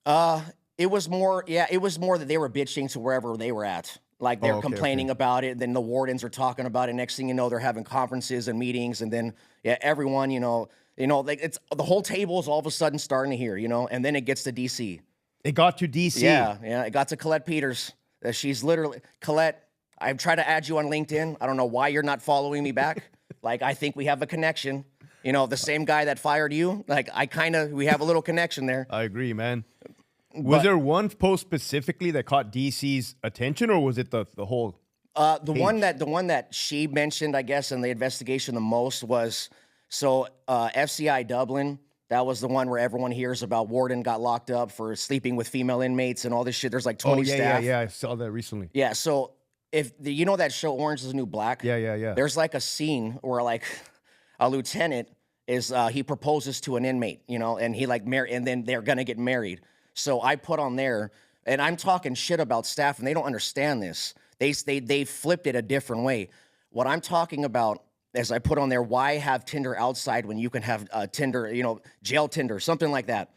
it was more that they were bitching to wherever they were at. Like they're complaining about it. Then the wardens are talking about it. Next thing you know, they're having conferences and meetings. And then, everyone, like it's the whole table is all of a sudden starting to hear, and then it gets to DC. It got to DC. Yeah. It got to Colette Peters. She's literally, Colette, I've tried to add you on LinkedIn. I don't know why you're not following me back. Like, I think we have a connection. The same guy that fired you. Like, we have a little connection there. I agree, man. Was there one post specifically that caught DC's attention, or was it the whole? The one that she mentioned, I guess, in the investigation the most was FCI Dublin. That was the one where everyone hears about warden got locked up for sleeping with female inmates and all this shit. There's like 20 staff. Yeah, I saw that recently. Yeah, so if that show Orange is the New Black? Yeah. There's like a scene where like a lieutenant he proposes to an inmate, and he like and then they're gonna get married. So I put on there, and I'm talking shit about staff, and they don't understand this. They flipped it a different way. What I'm talking about is I put on there, why have Tinder outside when you can have Tinder, jail Tinder, something like that.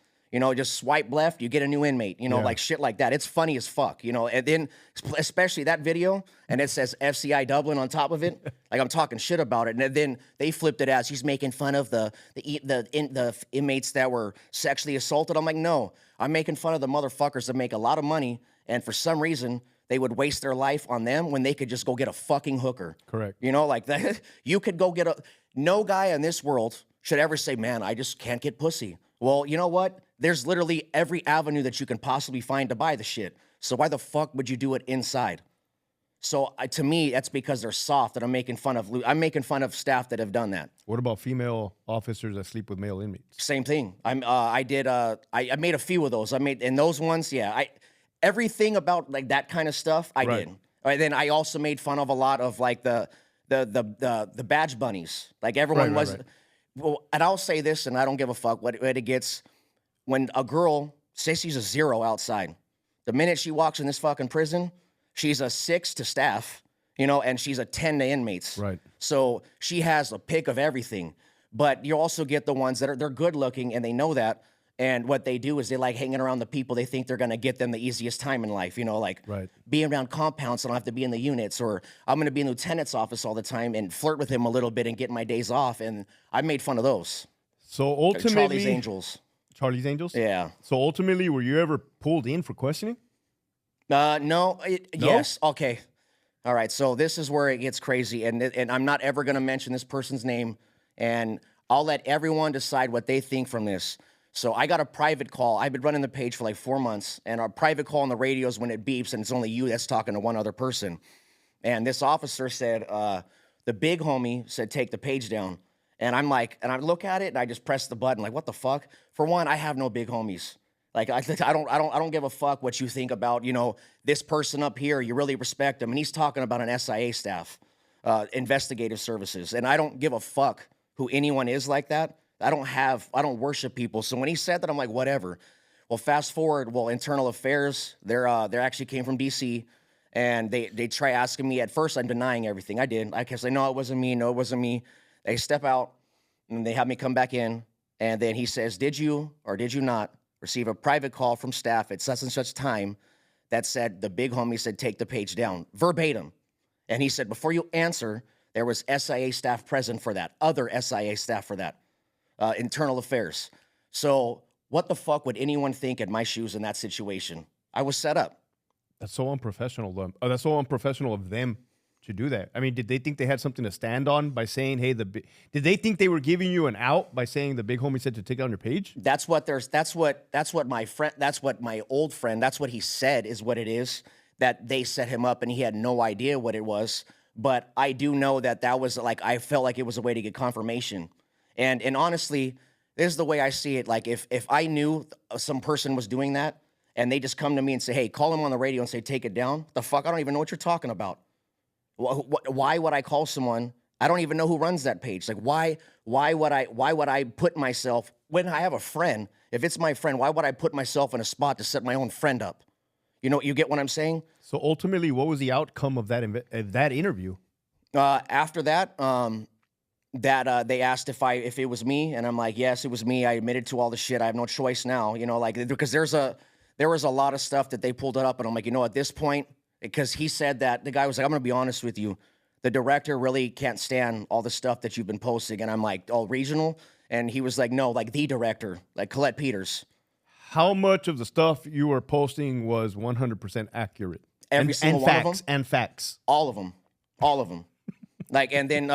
Just swipe left, you get a new inmate, like shit like that. It's funny as fuck, and then especially that video, and it says FCI Dublin on top of it. Like I'm talking shit about it, and then they flipped it as he's making fun of the inmates that were sexually assaulted. I'm like, no, I'm making fun of the motherfuckers that make a lot of money, and for some reason they would waste their life on them when they could just go get a fucking hooker. Correct. Like that. You could go get no guy in this world should ever say, man, I just can't get pussy. Well, you know what? There's literally every avenue that you can possibly find to buy the shit. So why the fuck would you do it inside? So to me, that's because they're soft that I'm making fun of. I'm making fun of staff that have done that. What about female officers that sleep with male inmates? Same thing. I made a few of those. And those ones, everything about like that kind of stuff I did. And then I also made fun of a lot of like the badge bunnies. Like everyone was. Right. Well, and I'll say this, and I don't give a fuck what it gets. When a girl says she's a 0 outside, the minute she walks in this fucking prison, she's a 6 to staff, and she's a 10 to inmates. Right. So she has a pick of everything. But you also get the ones that they're good looking and they know that. And what they do is they like hanging around the people they think they're going to get them the easiest time in life, like being around compounds so I don't have to be in the units, or I'm going to be in the lieutenant's office all the time and flirt with him a little bit and get my days off. And I made fun of those. So ultimately, Charlie's Angels? Yeah. So ultimately, were you ever pulled in for questioning? No. Yes. Okay. All right. So this is where it gets crazy. And I'm not ever going to mention this person's name. And I'll let everyone decide what they think from this. So I got a private call. I've been running the page for like 4 months, and our private call on the radio is when it beeps and it's only you that's talking to one other person. And this officer said, the big homie said, take the page down. And I'm like, and I look at it and I just press the button, like, what the fuck? For one, I have no big homies. Like, I don't give a fuck what you think about, you know, this person up here. You really respect him. And he's talking about an SIA staff, investigative services. And I don't give a fuck who anyone is like that. I don't worship people. So when he said that, I'm like, whatever. Well, fast forward, internal affairs, they actually came from DC, and they try asking me. At first, I'm denying everything. I did. I kept saying, no, it wasn't me. No, it wasn't me. They step out, and they have me come back in, and then he says, did you or did you not receive a private call from staff at such and such time that said, the big homie said, take the page down, verbatim. And he said, before you answer, there was SIA staff present for that, other SIA staff for that, internal affairs. So what the fuck would anyone think in my shoes in that situation? I was set up. That's so unprofessional, though. That's so unprofessional of them to do that. I mean, did they think they had something to stand on by saying, hey, did they think they were giving you an out by saying the big homie said to take it on your page? That's what my old friend, that's what he said is what it is, that they set him up and he had no idea what it was. But I do know that was like, I felt like it was a way to get confirmation. And honestly, this is the way I see it. Like, if I knew some person was doing that and they just come to me and say, hey, call him on the radio and say, take it down. The fuck? I don't even know what you're talking about. Why would I call someone? I don't even know who runs that page. Like, why would I put myself, when I have a friend, if it's my friend, why would I put myself in a spot to set my own friend up? You know, you get what I'm saying? So ultimately, what was the outcome of that interview? After that, they asked if it was me, and I'm like, yes, it was me. I admitted to all the shit. I have no choice now, you know, like, because there was a lot of stuff that they pulled it up, and I'm like, you know, at this point, because he said that, the guy was like, I'm going to be honest with you. The director really can't stand all the stuff that you've been posting. And I'm like, oh, regional? And he was like, no, like the director, like Colette Peters. How much of the stuff you were posting was 100% accurate? Every single one of them? And facts. All of them. All of them. Like, and then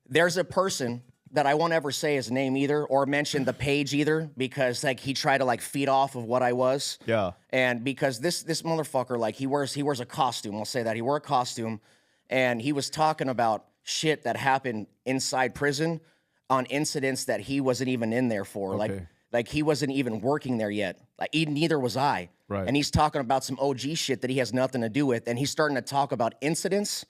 there's a person that I won't ever say his name either or mention the page either, because like he tried to like feed off of what I was. Yeah. And because this motherfucker, like he wears a costume. I'll say that. He wore a costume, and he was talking about shit that happened inside prison on incidents that he wasn't even in there for. Okay. Like he wasn't even working there yet. Like neither was I. Right. And he's talking about some OG shit that he has nothing to do with. And he's starting to talk about incidents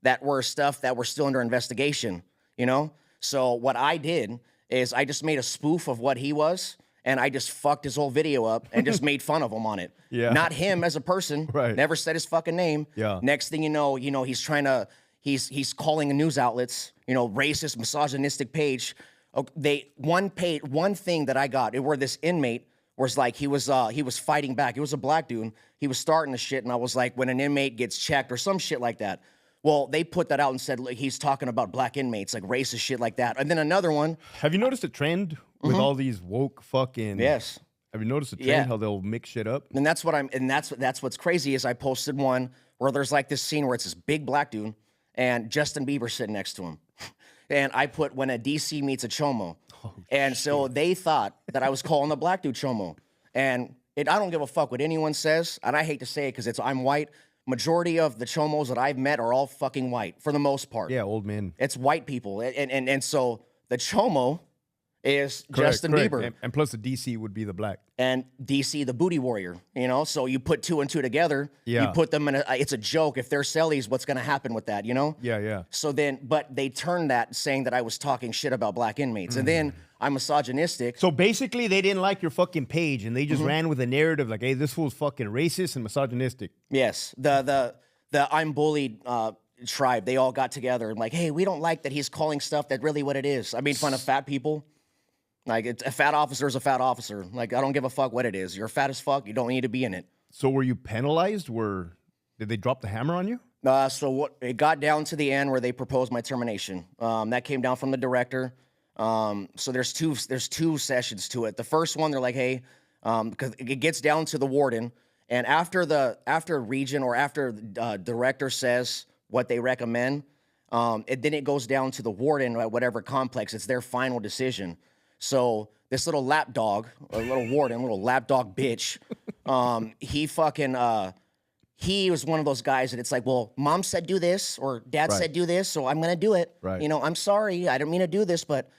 that were stuff that were still under investigation, you know? So what I did is I just made a spoof of what he was, and I just fucked his whole video up and just made fun of him on it. Yeah. Not him as a person. Right. Never said his fucking name. Yeah. Next thing you know, he's trying to, he's calling news outlets, you know, racist, misogynistic page. One thing that I got, where this inmate was like, he was fighting back. It was a black dude. He was starting the shit, and I was like, when an inmate gets checked or some shit like that. Well, they put that out and said, look, he's talking about black inmates, like racist shit like that. And then another one. Have you noticed a trend with all these woke fucking? Yes. Have you noticed a trend how they'll mix shit up? And that's what's crazy is I posted one where there's like this scene where it's this big black dude and Justin Bieber sitting next to him. And I put when a DC meets a chomo. Oh, and so they thought that I was calling the black dude chomo. And I don't give a fuck what anyone says. And I hate to say it because I'm white. Majority of the chomos that I've met are all fucking white for the most part. Yeah, old men. It's white people. And so the chomo is Justin Bieber. And plus the DC would be the black. And DC, the booty warrior, you know? So you put two and two together. Yeah. You put them in it's a joke. If they're cellies, what's going to happen with that, you know? Yeah, yeah. So then, but they turned that saying that I was talking shit about black inmates. And then I'm misogynistic. So basically they didn't like your fucking page and they just ran with a narrative like, hey, this fool's fucking racist and misogynistic. Yes. The I'm bullied tribe, they all got together and like, hey, we don't like that he's calling stuff that really what it is. I made fun of fat people. Like, a fat officer is a fat officer. Like, I don't give a fuck what it is. You're fat as fuck. You don't need to be in it. So were you penalized? Did they drop the hammer on you? So it got down to the end where they proposed my termination. That came down from the director. So there's two sessions to it. The first one, they're like, hey, because it gets down to the warden. And after region or after the director says what they recommend, And then it goes down to the warden at whatever complex. It's their final decision. So this little lapdog, a little warden, little lapdog bitch, he was one of those guys that it's like, well, mom said do this or dad said do this, so I'm gonna do it. Right. You know, I'm sorry, I didn't mean to do this, but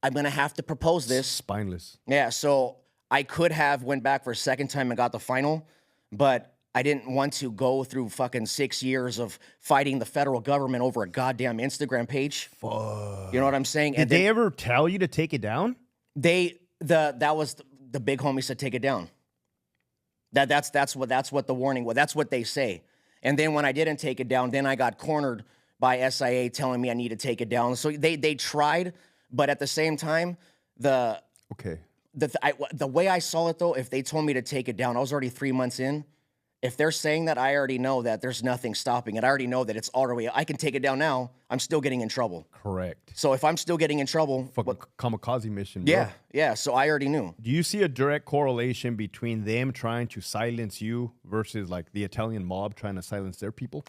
I'm gonna have to propose this. Spineless. Yeah, so I could have went back for a second time and got the final, but I didn't want to go through fucking 6 years of fighting the federal government over a goddamn Instagram page. Fuck. You know what I'm saying? Did they ever tell you to take it down? That was the big homie said take it down. That's what the warning was. That's what they say. And then when I didn't take it down, then I got cornered by SIA telling me I need to take it down. So they tried, but at the same time, the way I saw it though, if they told me to take it down, I was already 3 months in. If they're saying that, I already know that there's nothing stopping it. I already know that it's already, I can take it down now. I'm still getting in trouble. Correct. So if I'm still getting in trouble. Fucking kamikaze mission, bro. Yeah. So I already knew. Do you see a direct correlation between them trying to silence you versus like the Italian mob trying to silence their people?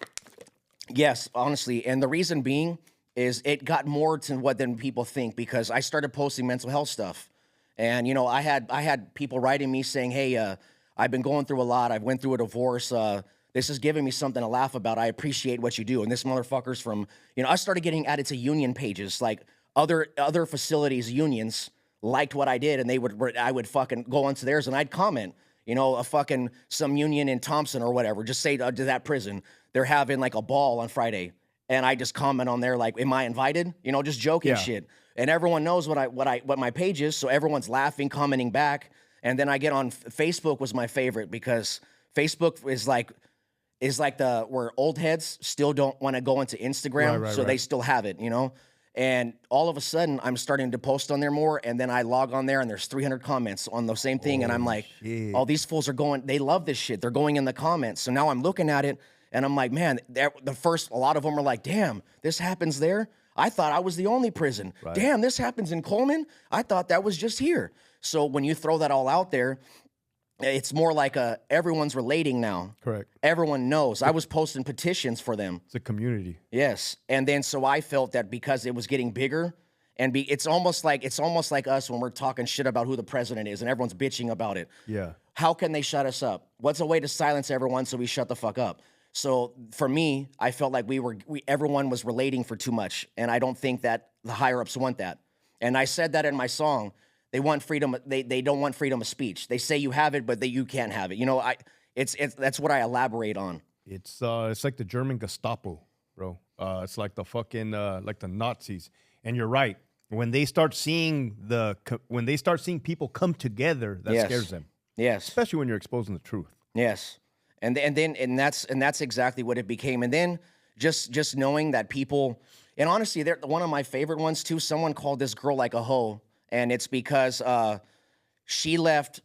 Yes, honestly. And the reason being is it got more to what than people think because I started posting mental health stuff. And, you know, I had people writing me saying, hey, I've been going through a lot. I've went through a divorce. This is giving me something to laugh about. I appreciate what you do. And this motherfucker's from, you know, I started getting added to union pages. Like other facilities, unions liked what I did, and I would fucking go onto theirs and I'd comment. You know, some union in Thompson or whatever. Just say to that prison, they're having like a ball on Friday, and I just comment on there like, "Am I invited?" You know, just joking shit. And everyone knows what my page is, so everyone's laughing, commenting back. And then I get on Facebook was my favorite because Facebook is like where old heads still don't want to go into Instagram, so they still have it, you know? And all of a sudden, I'm starting to post on there more, and then I log on there, and there's 300 comments on the same thing, and I'm like, oh, these fools they love this shit. They're going in the comments. So now I'm looking at it, and I'm like, man, a lot of them are like, damn, this happens there? I thought I was the only prison. Right. Damn, this happens in Coleman? I thought that was just here. So when you throw that all out there, it's more like everyone's relating now. Correct. Everyone knows. I was posting petitions for them. It's a community. Yes. And then so I felt that because it was getting bigger, and it's almost like us when we're talking shit about who the president is and everyone's bitching about it. Yeah. How can they shut us up? What's a way to silence everyone so we shut the fuck up? So for me, I felt like everyone was relating for too much, and I don't think that the higher ups want that. And I said that in my song. They want freedom. They don't want freedom of speech. They say you have it, but you can't have it. You know, that's what I elaborate on. It's like the German Gestapo, bro. It's like the fucking like the Nazis. And you're right. When they start seeing people come together, that scares them. Yes. Especially when you're exposing the truth. Yes. And that's exactly what it became. And then just knowing that people, and honestly, they're one of my favorite ones too. Someone called this girl like a hoe. And it's because she left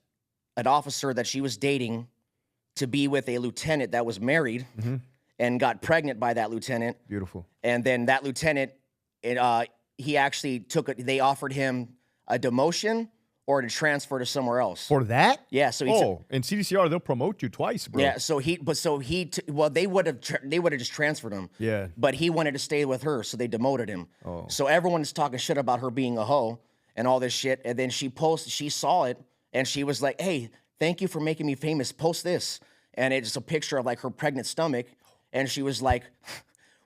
an officer that she was dating to be with a lieutenant that was married and got pregnant by that lieutenant. Beautiful. And then that lieutenant, he actually they offered him a demotion or to transfer to somewhere else. For that? Yeah. So in CDCR, they'll promote you twice, bro. Yeah. They would have just transferred him. Yeah. But he wanted to stay with her, so they demoted him. Oh. So everyone's talking shit about her being a hoe and all this shit. And then she saw it, and she was like, hey, thank you for making me famous. Post this. And it's a picture of like her pregnant stomach. And she was like,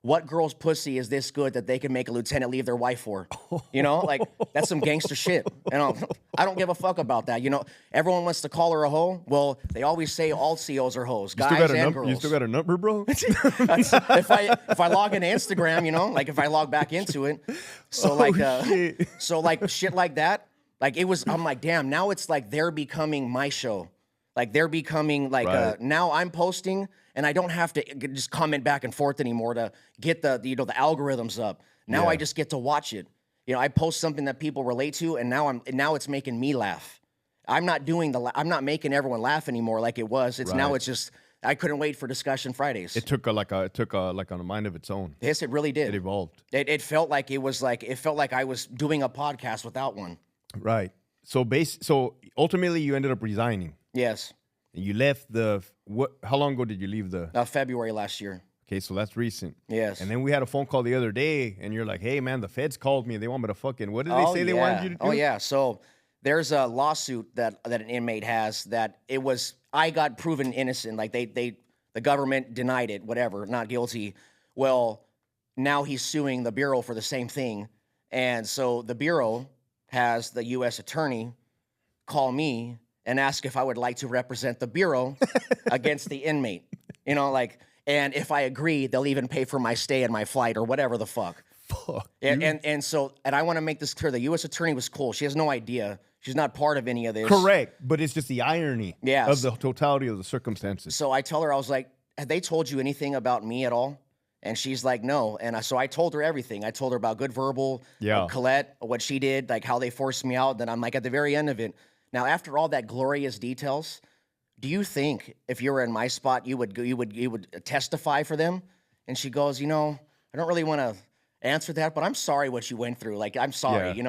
what girl's pussy is this good that they can make a lieutenant leave their wife for? You know, like that's some gangster shit. And I don't give a fuck about that. You know, everyone wants to call her a hoe. Well, they always say all COs are hoes, guys and girls. You still got a number, bro? if I log into Instagram, you know, like if I log back into it, so like shit like that, like I'm like, damn, now it's like they're becoming my show. Like they're becoming like now I'm posting and I don't have to just comment back and forth anymore to get the algorithms up. Now I just get to watch it. You know, I post something that people relate to, and now it's making me laugh. I'm not making everyone laugh anymore like it was. Now it's just I couldn't wait for Discussion Fridays. It took a mind of its own. Yes, it really did. It evolved. It felt like I was doing a podcast without one. Right. So ultimately you ended up resigning. Yes. And you left how long ago did you leave February last year. Okay, so that's recent. Yes. And then we had a phone call the other day, and you're like, hey, man, the feds called me. They want me to fucking, what did they say they wanted you to do? Oh, yeah. So there's a lawsuit that an inmate has that I got proven innocent. Like the government denied it, whatever, not guilty. Well, now he's suing the Bureau for the same thing. And so the Bureau has the U.S. attorney call me and ask if I would like to represent the Bureau against the inmate. You know, like, and if I agree, they'll even pay for my stay and my flight or whatever the fuck. Fuck. And so I want to make this clear. The U.S. attorney was cool. She has no idea. She's not part of any of this. Correct. But it's just the irony Yes. of the totality of the circumstances. So I tell her, I was like, have they told you anything about me at all? And she's like, no. And so I told her everything. I told her about Good Verbal, Colette, what she did, like how they forced me out. Then I'm like, at the very end of it. Now, after all that glorious details, do you think if you were in my spot, you would testify for them? And she goes, I don't really want to answer that, but I'm sorry what you went through. Like, I'm sorry,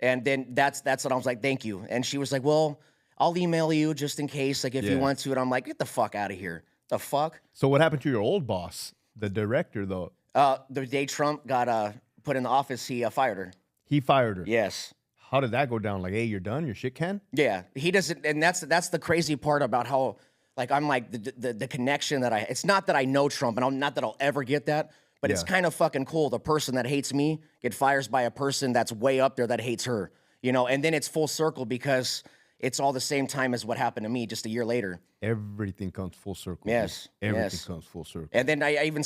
And then that's what I was like, thank you. And she was like, well, I'll email you just in case, like if you want to. And I'm like, get the fuck out of here. The fuck? So what happened to your old boss, the director, though? The day Trump got put in the office, he fired her. He fired her. Yes. How did that go down? Like, hey, you're done? Your shit can? Yeah. He doesn't, and that's the crazy part about how, like, I'm like the connection that it's not that I know Trump, and not that I'll ever get that, but it's kind of fucking cool. The person that hates me get fires by a person that's way up there that hates her, and then it's full circle because it's all the same time as what happened to me just a year later. Everything comes full circle. Yes. Everything comes full circle. And then I even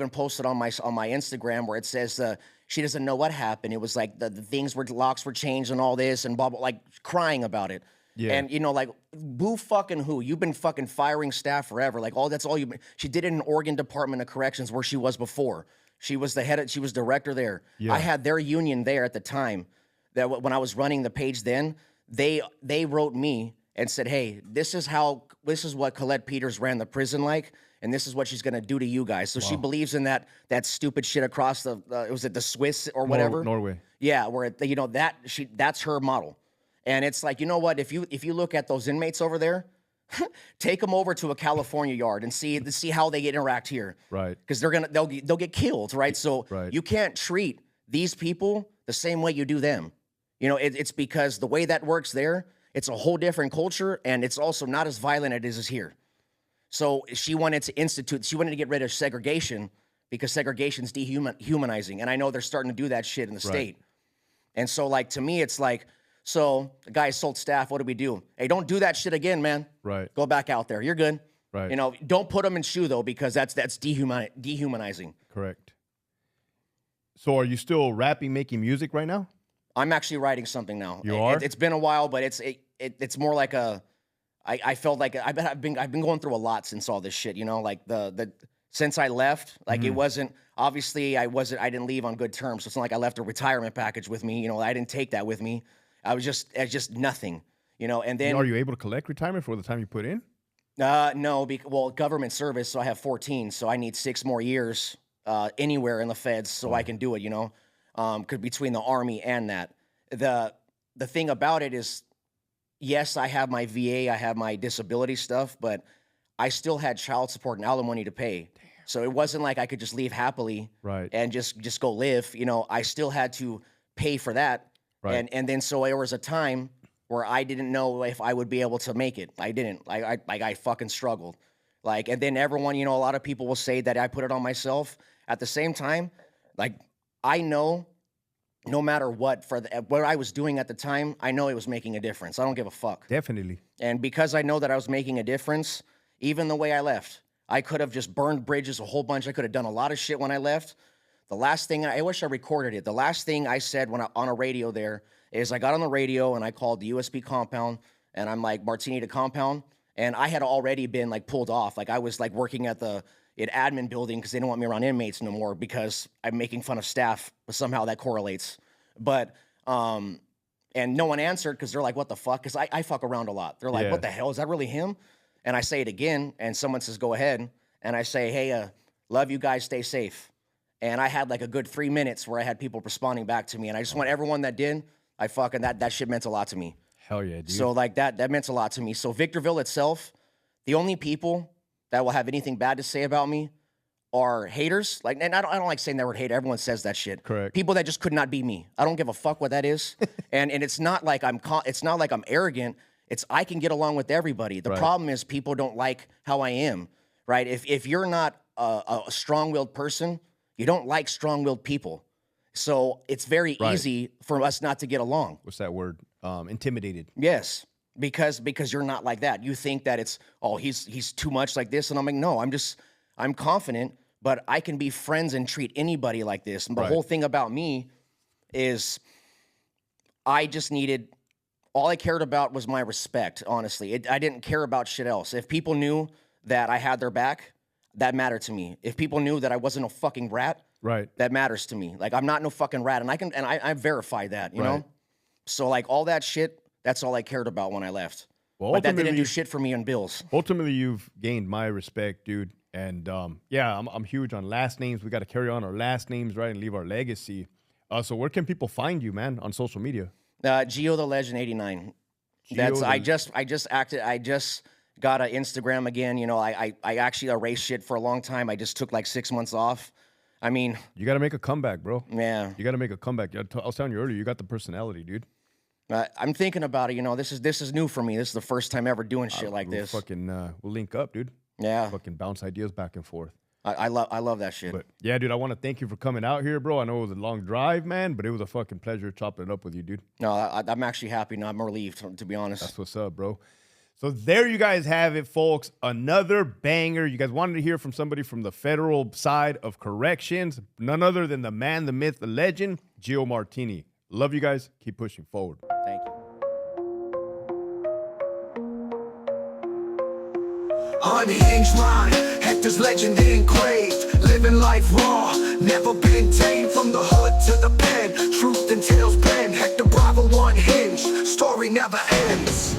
posted on my Instagram where it says she doesn't know what happened. It was like the things were locks were changed and all this and blah blah, like crying about it. Yeah. And like boo fucking who? You've been fucking firing staff forever. Like that's all you've been. She did it in Oregon Department of Corrections where she was before. She was she was director there. Yeah. I had their union there at the time. That when I was running the page then, they wrote me and said, hey, this is what Colette Peters ran the prison like, and this is what she's gonna do to you guys. So she believes in that stupid shit across was it the Swiss or whatever? Norway. Yeah, where that's her model. And it's like, you know what? If you look at those inmates over there, take them over to a California yard and see how they interact here. Right. Because they'll get killed, right? So you can't treat these people the same way you do them. It's because the way that works there, it's a whole different culture, and it's also not as violent as here. So she wanted to get rid of segregation because segregation's dehumanizing. And I know they're starting to do that shit in the state. And so, like, to me, it's like, so the guy assault staff, what do we do? Hey, don't do that shit again, man. Right. Go back out there. You're good. Right. Don't put them in shoe, though, because that's dehumanizing. Correct. So are you still rapping, making music right now? I'm actually writing something now. You are? It's been a while, but it's more like I felt like I've been going through a lot since all this shit, like since I left, like it wasn't, obviously I didn't leave on good terms. So it's not like I left a retirement package with me, I didn't take that with me. It's just nothing, and then. Are you able to collect retirement for the time you put in? No, government service, so I have 14, so I need 6 more years anywhere in the feds so I can do it, because between the Army and that. The thing about it is, yes, I have my VA, I have my disability stuff, but I still had child support and alimony to pay. Damn. So it wasn't like I could just leave happily and just go live. I still had to pay for that. Right. And then so there was a time where I didn't know if I would be able to make it. I didn't. I fucking struggled. And then everyone, a lot of people will say that I put it on myself. At the same time, I know no matter what, what I was doing at the time, I know it was making a difference. I don't give a fuck. Definitely. And because I know that I was making a difference, even the way I left, I could have just burned bridges a whole bunch. I could have done a lot of shit when I left. The last thing, I wish I recorded it. The last thing I said on a radio there is I got on the radio and I called the USP compound and I'm like, Martini to compound. And I had already been pulled off. I was working at the admin building because they don't want me around inmates no more because I'm making fun of staff, but somehow that correlates. But, and no one answered because they're like, what the fuck? Because I fuck around a lot. They're like, what the hell? Is that really him? And I say it again and someone says, go ahead. And I say, hey, love you guys, stay safe. And I had a good 3 minutes where I had people responding back to me. And I just want everyone that did, that shit meant a lot to me. Hell yeah, dude. So that meant a lot to me. So Victorville itself, the only people that will have anything bad to say about me are haters. Like, and I don't like saying that word hater. Everyone says that shit. Correct. People that just could not be me. I don't give a fuck what that is. and it's not like it's not like I'm arrogant. It's I can get along with everybody. The problem is people don't like how I am, right? If you're not a strong-willed person, you don't like strong-willed people. So it's very easy for us not to get along. What's that word? Intimidated. Yes, because you're not like that. You think that it's, oh, he's too much like this, and I'm like, no, I'm confident, but I can be friends and treat anybody like this. And the whole thing about me is I just needed, all I cared about was my respect, honestly. I didn't care about shit else. If people knew that I had their back, that mattered to me. If people knew that I wasn't a fucking rat, that matters to me. Like, I'm not no fucking rat, and I verify that, you know? So, like, all that shit, that's all I cared about when I left. Well, but that didn't do shit for me in bills. Ultimately, you've gained my respect, dude. And yeah, I'm huge on last names. We got to carry on our last names, right, and leave our legacy. So where can people find you, man, on social media? Gio the Legend 89. I just got an Instagram again. You know, I actually erased shit for a long time. I just took like 6 months off. I mean, you got to make a comeback, bro. Yeah, you got to make a comeback. I was telling you earlier, you got the personality, dude. I'm thinking about it. You know, this is new for me. This is the first time ever doing shit like this. We'll link up, dude. Yeah. Fucking bounce ideas back and forth. I love that shit. But yeah, dude, I want to thank you for coming out here, bro. I know it was a long drive, man, but it was a fucking pleasure chopping it up with you, dude. No, I'm actually happy now. I'm relieved, to be honest. That's what's up, bro. So there you guys have it, folks. Another banger. You guys wanted to hear from somebody from the federal side of corrections. None other than the man, the myth, the legend, Gio Martini. Love you guys. Keep pushing forward. Thank you. Unhinged mind, Hector's legend engraved. Living life raw, never been tamed. From the hood to the pen, truth and tales pen. Hector Bravo unhinged, story never ends.